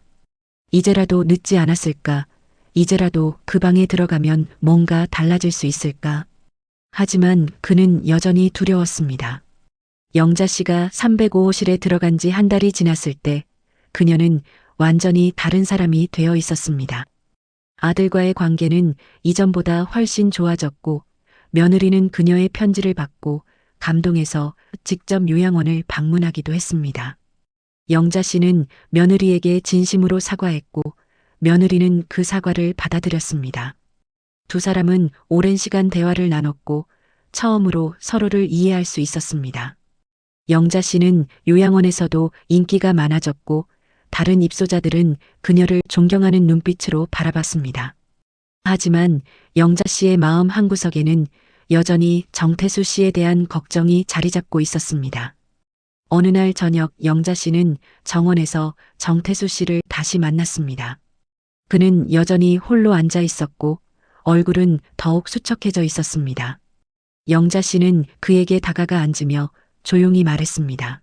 [SPEAKER 1] 이제라도 늦지 않았을까? 이제라도 그 방에 들어가면 뭔가 달라질 수 있을까? 하지만 그는 여전히 두려웠습니다. 영자 씨가 305호실에 들어간 지 한 달이 지났을 때 그녀는 완전히 다른 사람이 되어 있었습니다. 아들과의 관계는 이전보다 훨씬 좋아졌고 며느리는 그녀의 편지를 받고 감동해서 직접 요양원을 방문하기도 했습니다. 영자 씨는 며느리에게 진심으로 사과했고 며느리는 그 사과를 받아들였습니다. 두 사람은 오랜 시간 대화를 나눴고 처음으로 서로를 이해할 수 있었습니다. 영자 씨는 요양원에서도 인기가 많아졌고 다른 입소자들은 그녀를 존경하는 눈빛으로 바라봤습니다. 하지만 영자 씨의 마음 한구석에는 여전히 정태수 씨에 대한 걱정이 자리 잡고 있었습니다. 어느 날 저녁 영자 씨는 정원에서 정태수 씨를 다시 만났습니다. 그는 여전히 홀로 앉아 있었고 얼굴은 더욱 수척해져 있었습니다. 영자 씨는 그에게 다가가 앉으며 조용히 말했습니다.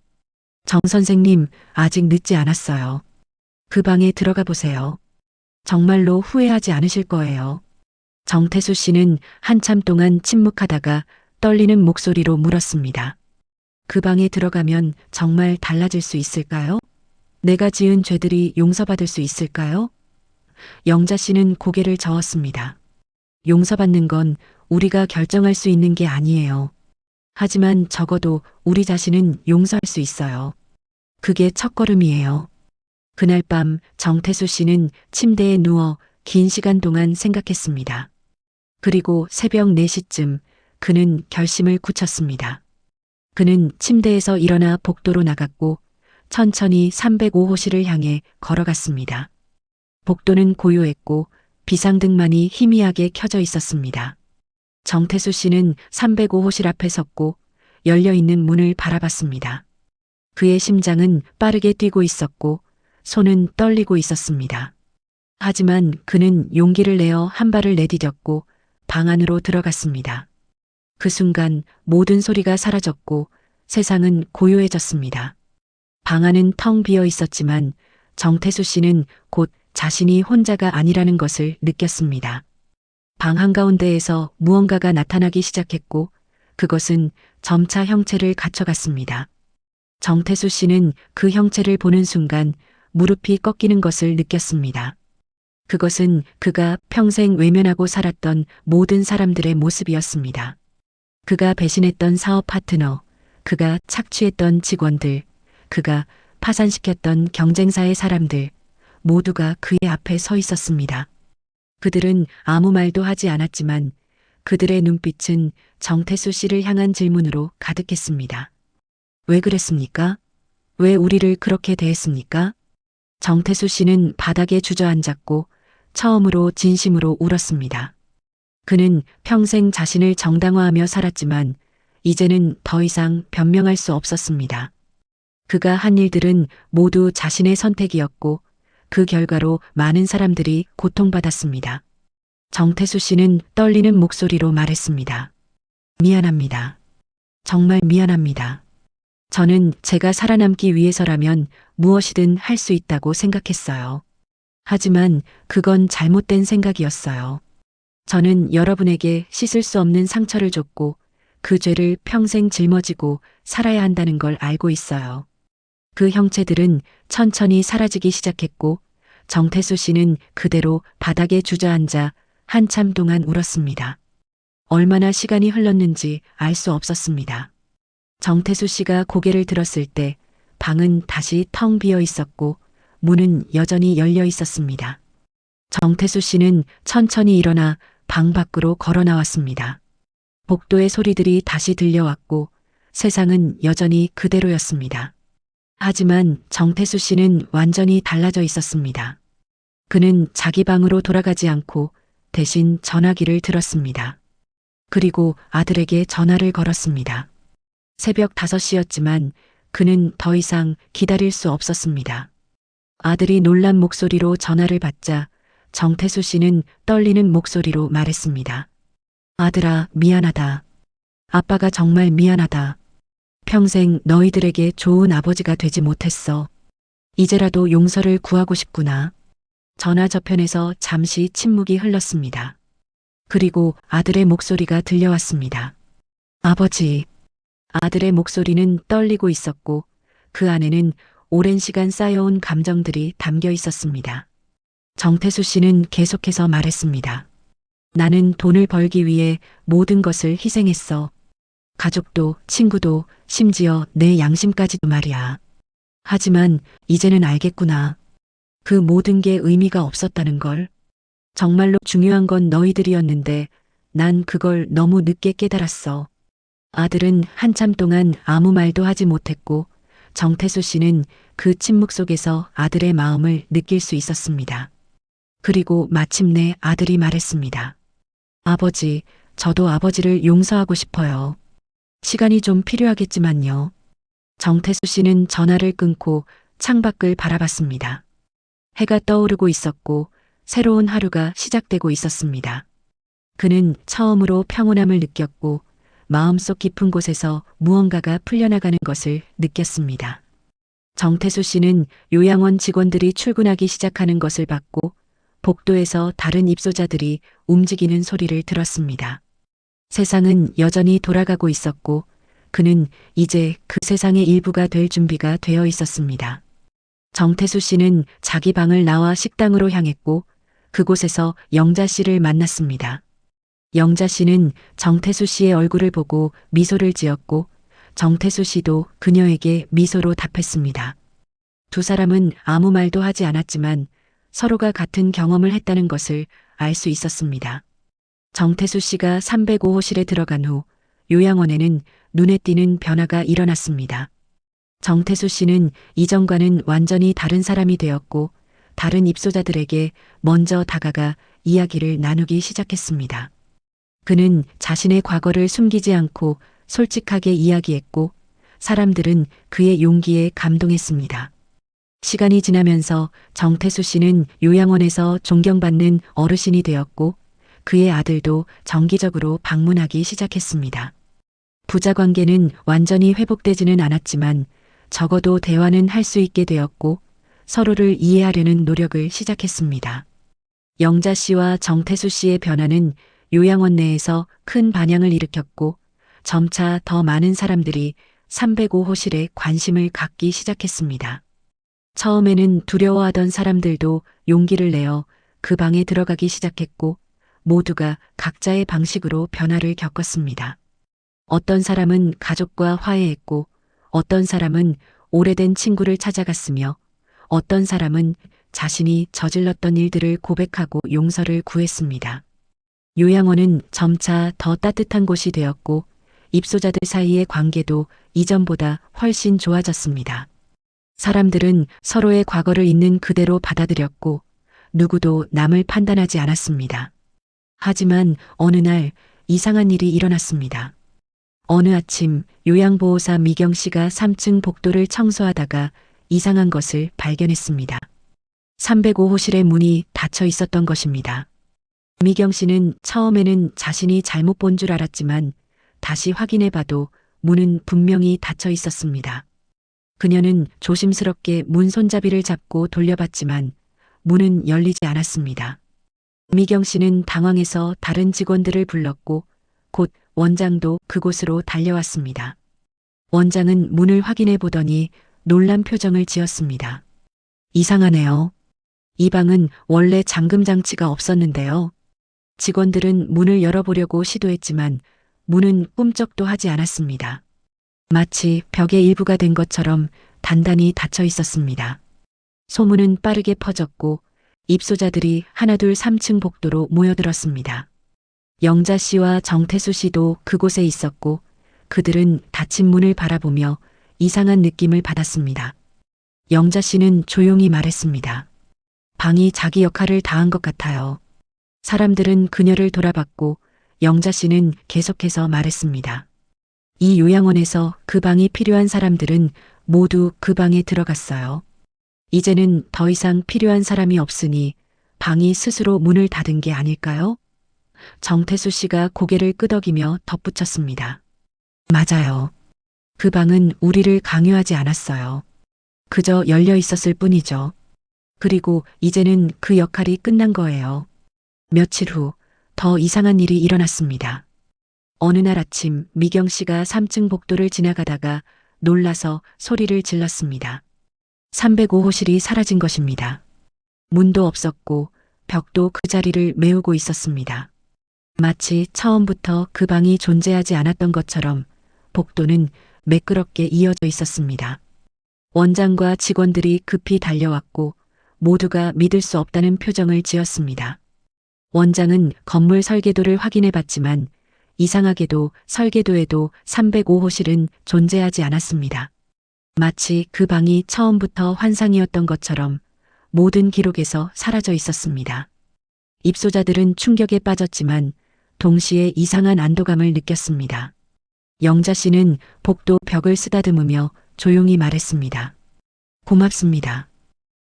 [SPEAKER 1] 정 선생님, 아직 늦지 않았어요. 그 방에 들어가 보세요. 정말로 후회하지 않으실 거예요. 정태수 씨는 한참 동안 침묵하다가 떨리는 목소리로 물었습니다. 그 방에 들어가면 정말 달라질 수 있을까요? 내가 지은 죄들이 용서받을 수 있을까요? 영자 씨는 고개를 저었습니다. 용서받는 건 우리가 결정할 수 있는 게 아니에요. 하지만 적어도 우리 자신은 용서할 수 있어요. 그게 첫걸음이에요. 그날 밤 정태수 씨는 침대에 누워 긴 시간 동안 생각했습니다. 그리고 새벽 4시쯤 그는 결심을 굳혔습니다. 그는 침대에서 일어나 복도로 나갔고 천천히 305호실을 향해 걸어갔습니다. 복도는 고요했고 비상등만이 희미하게 켜져 있었습니다. 정태수 씨는 305호실 앞에 섰고 열려있는 문을 바라봤습니다. 그의 심장은 빠르게 뛰고 있었고 손은 떨리고 있었습니다. 하지만 그는 용기를 내어 한 발을 내디뎠고 방 안으로 들어갔습니다. 그 순간 모든 소리가 사라졌고 세상은 고요해졌습니다. 방 안은 텅 비어 있었지만 정태수 씨는 곧 자신이 혼자가 아니라는 것을 느꼈습니다. 방 한가운데에서 무언가가 나타나기 시작했고 그것은 점차 형체를 갖춰갔습니다. 정태수 씨는 그 형체를 보는 순간 무릎이 꺾이는 것을 느꼈습니다. 그것은 그가 평생 외면하고 살았던 모든 사람들의 모습이었습니다. 그가 배신했던 사업 파트너, 그가 착취했던 직원들, 그가 파산시켰던 경쟁사의 사람들, 모두가 그의 앞에 서 있었습니다. 그들은 아무 말도 하지 않았지만 그들의 눈빛은 정태수 씨를 향한 질문으로 가득했습니다. 왜 그랬습니까? 왜 우리를 그렇게 대했습니까? 정태수 씨는 바닥에 주저앉았고 처음으로 진심으로 울었습니다. 그는 평생 자신을 정당화하며 살았지만 이제는 더 이상 변명할 수 없었습니다. 그가 한 일들은 모두 자신의 선택이었고 그 결과로 많은 사람들이 고통받았습니다. 정태수 씨는 떨리는 목소리로 말했습니다. 미안합니다. 정말 미안합니다. 저는 제가 살아남기 위해서라면 무엇이든 할 수 있다고 생각했어요. 하지만 그건 잘못된 생각이었어요. 저는 여러분에게 씻을 수 없는 상처를 줬고 그 죄를 평생 짊어지고 살아야 한다는 걸 알고 있어요. 그 형체들은 천천히 사라지기 시작했고 정태수 씨는 그대로 바닥에 주저앉아 한참 동안 울었습니다. 얼마나 시간이 흘렀는지 알 수 없었습니다. 정태수 씨가 고개를 들었을 때 방은 다시 텅 비어 있었고 문은 여전히 열려 있었습니다. 정태수 씨는 천천히 일어나 방 밖으로 걸어 나왔습니다. 복도의 소리들이 다시 들려왔고 세상은 여전히 그대로였습니다. 하지만 정태수 씨는 완전히 달라져 있었습니다. 그는 자기 방으로 돌아가지 않고 대신 전화기를 들었습니다. 그리고 아들에게 전화를 걸었습니다. 새벽 5시였지만 그는 더 이상 기다릴 수 없었습니다. 아들이 놀란 목소리로 전화를 받자 정태수 씨는 떨리는 목소리로 말했습니다. 아들아, 미안하다. 아빠가 정말 미안하다. 평생 너희들에게 좋은 아버지가 되지 못했어. 이제라도 용서를 구하고 싶구나. 전화 저편에서 잠시 침묵이 흘렀습니다. 그리고 아들의 목소리가 들려왔습니다. 아버지. 아들의 목소리는 떨리고 있었고 그 안에는 오랜 시간 쌓여온 감정들이 담겨 있었습니다. 정태수 씨는 계속해서 말했습니다. 나는 돈을 벌기 위해 모든 것을 희생했어. 가족도, 친구도, 심지어 내 양심까지도 말이야. 하지만 이제는 알겠구나. 그 모든 게 의미가 없었다는 걸. 정말로 중요한 건 너희들이었는데 난 그걸 너무 늦게 깨달았어. 아들은 한참 동안 아무 말도 하지 못했고 정태수 씨는 그 침묵 속에서 아들의 마음을 느낄 수 있었습니다. 그리고 마침내 아들이 말했습니다. 아버지, 저도 아버지를 용서하고 싶어요. 시간이 좀 필요하겠지만요. 정태수 씨는 전화를 끊고 창밖을 바라봤습니다. 해가 떠오르고 있었고 새로운 하루가 시작되고 있었습니다. 그는 처음으로 평온함을 느꼈고 마음속 깊은 곳에서 무언가가 풀려나가는 것을 느꼈습니다. 정태수 씨는 요양원 직원들이 출근하기 시작하는 것을 봤고 복도에서 다른 입소자들이 움직이는 소리를 들었습니다. 세상은 여전히 돌아가고 있었고 그는 이제 그 세상의 일부가 될 준비가 되어 있었습니다. 정태수 씨는 자기 방을 나와 식당으로 향했고 그곳에서 영자 씨를 만났습니다. 영자 씨는 정태수 씨의 얼굴을 보고 미소를 지었고 정태수 씨도 그녀에게 미소로 답했습니다. 두 사람은 아무 말도 하지 않았지만 서로가 같은 경험을 했다는 것을 알 수 있었습니다. 정태수 씨가 305호실에 들어간 후 요양원에는 눈에 띄는 변화가 일어났습니다. 정태수 씨는 이전과는 완전히 다른 사람이 되었고 다른 입소자들에게 먼저 다가가 이야기를 나누기 시작했습니다. 그는 자신의 과거를 숨기지 않고 솔직하게 이야기했고 사람들은 그의 용기에 감동했습니다. 시간이 지나면서 정태수 씨는 요양원에서 존경받는 어르신이 되었고 그의 아들도 정기적으로 방문하기 시작했습니다. 부자 관계는 완전히 회복되지는 않았지만 적어도 대화는 할 수 있게 되었고 서로를 이해하려는 노력을 시작했습니다. 영자 씨와 정태수 씨의 변화는 요양원 내에서 큰 반향을 일으켰고 점차 더 많은 사람들이 305호실에 관심을 갖기 시작했습니다. 처음에는 두려워하던 사람들도 용기를 내어 그 방에 들어가기 시작했고 모두가 각자의 방식으로 변화를 겪었습니다. 어떤 사람은 가족과 화해했고 어떤 사람은 오래된 친구를 찾아갔으며 어떤 사람은 자신이 저질렀던 일들을 고백하고 용서를 구했습니다. 요양원은 점차 더 따뜻한 곳이 되었고 입소자들 사이의 관계도 이전보다 훨씬 좋아졌습니다. 사람들은 서로의 과거를 있는 그대로 받아들였고 누구도 남을 판단하지 않았습니다. 하지만 어느 날 이상한 일이 일어났습니다. 어느 아침 요양보호사 미경 씨가 3층 복도를 청소하다가 이상한 것을 발견했습니다. 305호실의 문이 닫혀 있었던 것입니다. 미경 씨는 처음에는 자신이 잘못 본 줄 알았지만 다시 확인해 봐도 문은 분명히 닫혀 있었습니다. 그녀는 조심스럽게 문 손잡이를 잡고 돌려봤지만 문은 열리지 않았습니다. 미경 씨는 당황해서 다른 직원들을 불렀고 곧 원장도 그곳으로 달려왔습니다. 원장은 문을 확인해 보더니 놀란 표정을 지었습니다. 이상하네요. 이 방은 원래 잠금 장치가 없었는데요. 직원들은 문을 열어보려고 시도했지만 문은 꿈쩍도 하지 않았습니다. 마치 벽의 일부가 된 것처럼 단단히 닫혀 있었습니다. 소문은 빠르게 퍼졌고 입소자들이 하나둘 3층 복도로 모여들었습니다. 영자 씨와 정태수 씨도 그곳에 있었고 그들은 닫힌 문을 바라보며 이상한 느낌을 받았습니다. 영자 씨는 조용히 말했습니다. 방이 자기 역할을 다한 것 같아요. 사람들은 그녀를 돌아봤고 영자 씨는 계속해서 말했습니다. 이 요양원에서 그 방이 필요한 사람들은 모두 그 방에 들어갔어요. 이제는 더 이상 필요한 사람이 없으니 방이 스스로 문을 닫은 게 아닐까요? 정태수 씨가 고개를 끄덕이며 덧붙였습니다. 맞아요. 그 방은 우리를 강요하지 않았어요. 그저 열려 있었을 뿐이죠. 그리고 이제는 그 역할이 끝난 거예요. 며칠 후 더 이상한 일이 일어났습니다. 어느 날 아침 미경 씨가 3층 복도를 지나가다가 놀라서 소리를 질렀습니다. 305호실이 사라진 것입니다. 문도 없었고 벽도 그 자리를 메우고 있었습니다. 마치 처음부터 그 방이 존재하지 않았던 것처럼 복도는 매끄럽게 이어져 있었습니다. 원장과 직원들이 급히 달려왔고 모두가 믿을 수 없다는 표정을 지었습니다. 원장은 건물 설계도를 확인해 봤지만 이상하게도 설계도에도 305호실은 존재하지 않았습니다. 마치 그 방이 처음부터 환상이었던 것처럼 모든 기록에서 사라져 있었습니다. 입소자들은 충격에 빠졌지만 동시에 이상한 안도감을 느꼈습니다. 영자 씨는 복도 벽을 쓰다듬으며 조용히 말했습니다. 고맙습니다.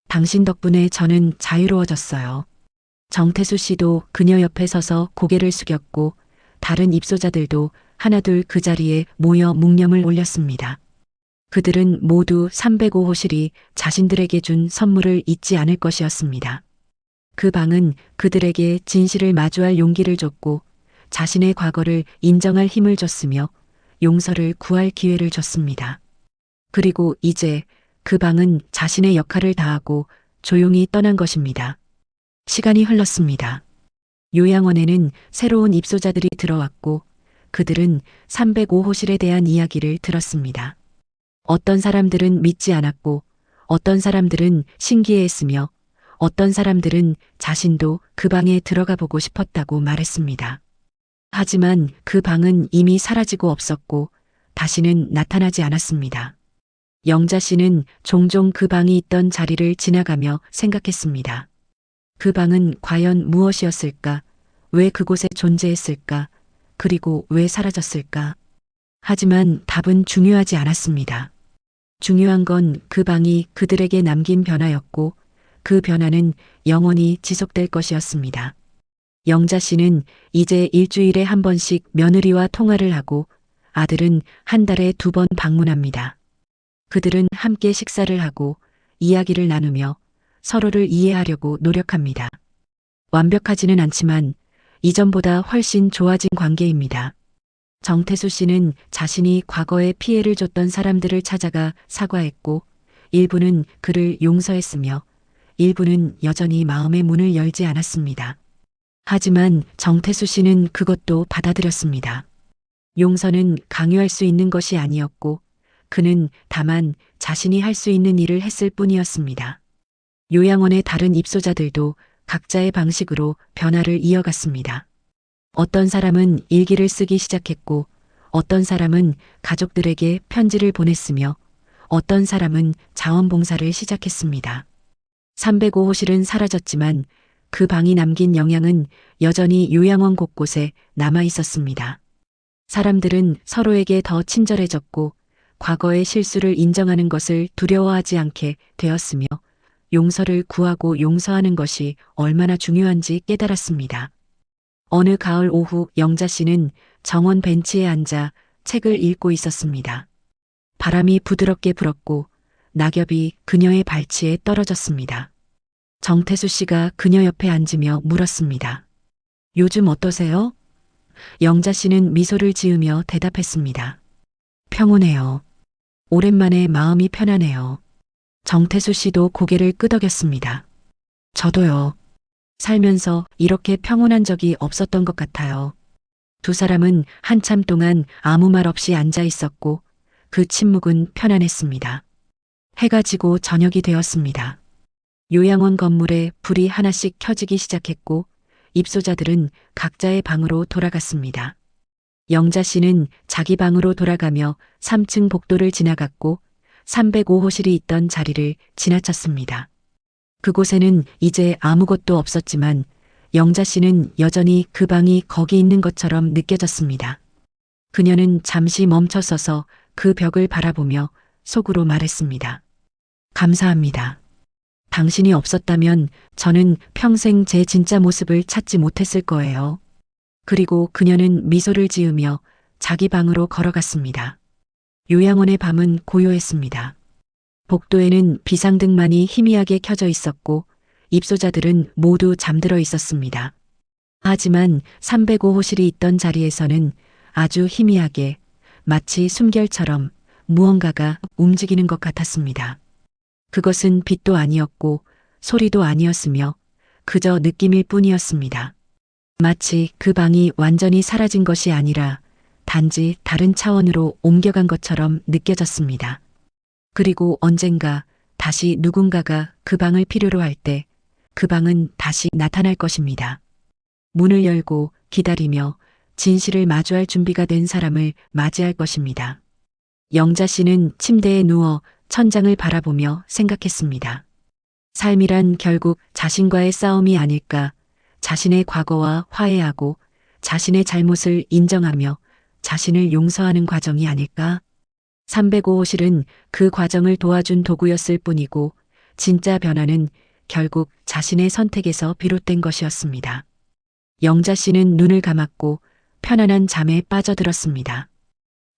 [SPEAKER 1] 당신 덕분에 저는 자유로워졌어요. 정태수 씨도 그녀 옆에 서서 고개를 숙였고 다른 입소자들도 하나둘 그 자리에 모여 묵념을 올렸습니다. 그들은 모두 305호실이 자신들에게 준 선물을 잊지 않을 것이었습니다. 그 방은 그들에게 진실을 마주할 용기를 줬고 자신의 과거를 인정할 힘을 줬으며 용서를 구할 기회를 줬습니다. 그리고 이제 그 방은 자신의 역할을 다하고 조용히 떠난 것입니다. 시간이 흘렀습니다. 요양원에는 새로운 입소자들이 들어왔고 그들은 305호실에 대한 이야기를 들었습니다. 어떤 사람들은 믿지 않았고 어떤 사람들은 신기해했으며 어떤 사람들은 자신도 그 방에 들어가 보고 싶었다고 말했습니다. 하지만 그 방은 이미 사라지고 없었고 다시는 나타나지 않았습니다. 영자 씨는 종종 그 방이 있던 자리를 지나가며 생각했습니다. 그 방은 과연 무엇이었을까? 왜 그곳에 존재했을까? 그리고 왜 사라졌을까? 하지만 답은 중요하지 않았습니다. 중요한 건 그 방이 그들에게 남긴 변화였고 그 변화는 영원히 지속될 것이었습니다. 영자 씨는 이제 일주일에 한 번씩 며느리와 통화를 하고 아들은 한 달에 2번 방문합니다. 그들은 함께 식사를 하고 이야기를 나누며 서로를 이해하려고 노력합니다. 완벽하지는 않지만 이전보다 훨씬 좋아진 관계입니다. 정태수 씨는 자신이 과거에 피해를 줬던 사람들을 찾아가 사과했고 일부는 그를 용서했으며 일부는 여전히 마음의 문을 열지 않았습니다. 하지만 정태수 씨는 그것도 받아들였습니다. 용서는 강요할 수 있는 것이 아니었고 그는 다만 자신이 할 수 있는 일을 했을 뿐이었습니다. 요양원의 다른 입소자들도 각자의 방식으로 변화를 이어갔습니다. 어떤 사람은 일기를 쓰기 시작했고 어떤 사람은 가족들에게 편지를 보냈으며 어떤 사람은 자원봉사를 시작했습니다. 305호실은 사라졌지만 그 방이 남긴 영향은 여전히 요양원 곳곳에 남아 있었습니다. 사람들은 서로에게 더 친절해졌고 과거의 실수를 인정하는 것을 두려워하지 않게 되었으며 용서를 구하고 용서하는 것이 얼마나 중요한지 깨달았습니다. 어느 가을 오후 영자 씨는 정원 벤치에 앉아 책을 읽고 있었습니다. 바람이 부드럽게 불었고 낙엽이 그녀의 발치에 떨어졌습니다. 정태수 씨가 그녀 옆에 앉으며 물었습니다. 요즘 어떠세요? 영자 씨는 미소를 지으며 대답했습니다. 평온해요. 오랜만에 마음이 편하네요. 정태수 씨도 고개를 끄덕였습니다. 저도요. 살면서 이렇게 평온한 적이 없었던 것 같아요. 두 사람은 한참 동안 아무 말 없이 앉아 있었고 그 침묵은 편안했습니다. 해가 지고 저녁이 되었습니다. 요양원 건물에 불이 하나씩 켜지기 시작했고 입소자들은 각자의 방으로 돌아갔습니다. 영자 씨는 자기 방으로 돌아가며 3층 복도를 지나갔고 305호실이 있던 자리를 지나쳤습니다. 그곳에는 이제 아무것도 없었지만 영자 씨는 여전히 그 방이 거기 있는 것처럼 느껴졌습니다. 그녀는 잠시 멈춰서서 그 벽을 바라보며 속으로 말했습니다. 감사합니다. 당신이 없었다면 저는 평생 제 진짜 모습을 찾지 못했을 거예요. 그리고 그녀는 미소를 지으며 자기 방으로 걸어갔습니다. 요양원의 밤은 고요했습니다. 복도에는 비상등만이 희미하게 켜져 있었고 입소자들은 모두 잠들어 있었습니다. 하지만 305호실이 있던 자리에서는 아주 희미하게 마치 숨결처럼 무언가가 움직이는 것 같았습니다. 그것은 빛도 아니었고 소리도 아니었으며 그저 느낌일 뿐이었습니다. 마치 그 방이 완전히 사라진 것이 아니라 단지 다른 차원으로 옮겨간 것처럼 느껴졌습니다. 그리고 언젠가 다시 누군가가 그 방을 필요로 할 때 그 방은 다시 나타날 것입니다. 문을 열고 기다리며 진실을 마주할 준비가 된 사람을 맞이할 것입니다. 영자 씨는 침대에 누워 천장을 바라보며 생각했습니다. 삶이란 결국 자신과의 싸움이 아닐까, 자신의 과거와 화해하고 자신의 잘못을 인정하며 자신을 용서하는 과정이 아닐까? 305호실은 그 과정을 도와준 도구였을 뿐이고 진짜 변화는 결국 자신의 선택에서 비롯된 것이었습니다. 영자 씨는 눈을 감았고 편안한 잠에 빠져들었습니다.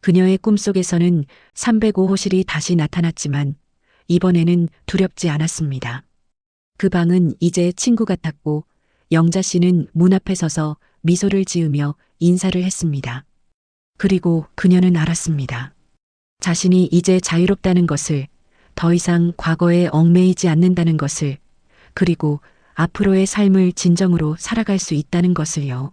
[SPEAKER 1] 그녀의 꿈속에서는 305호실이 다시 나타났지만 이번에는 두렵지 않았습니다. 그 방은 이제 친구 같았고 영자 씨는 문 앞에 서서 미소를 지으며 인사를 했습니다. 그리고 그녀는 알았습니다. 자신이 이제 자유롭다는 것을, 더 이상 과거에 얽매이지 않는다는 것을, 그리고 앞으로의 삶을 진정으로 살아갈 수 있다는 것을요.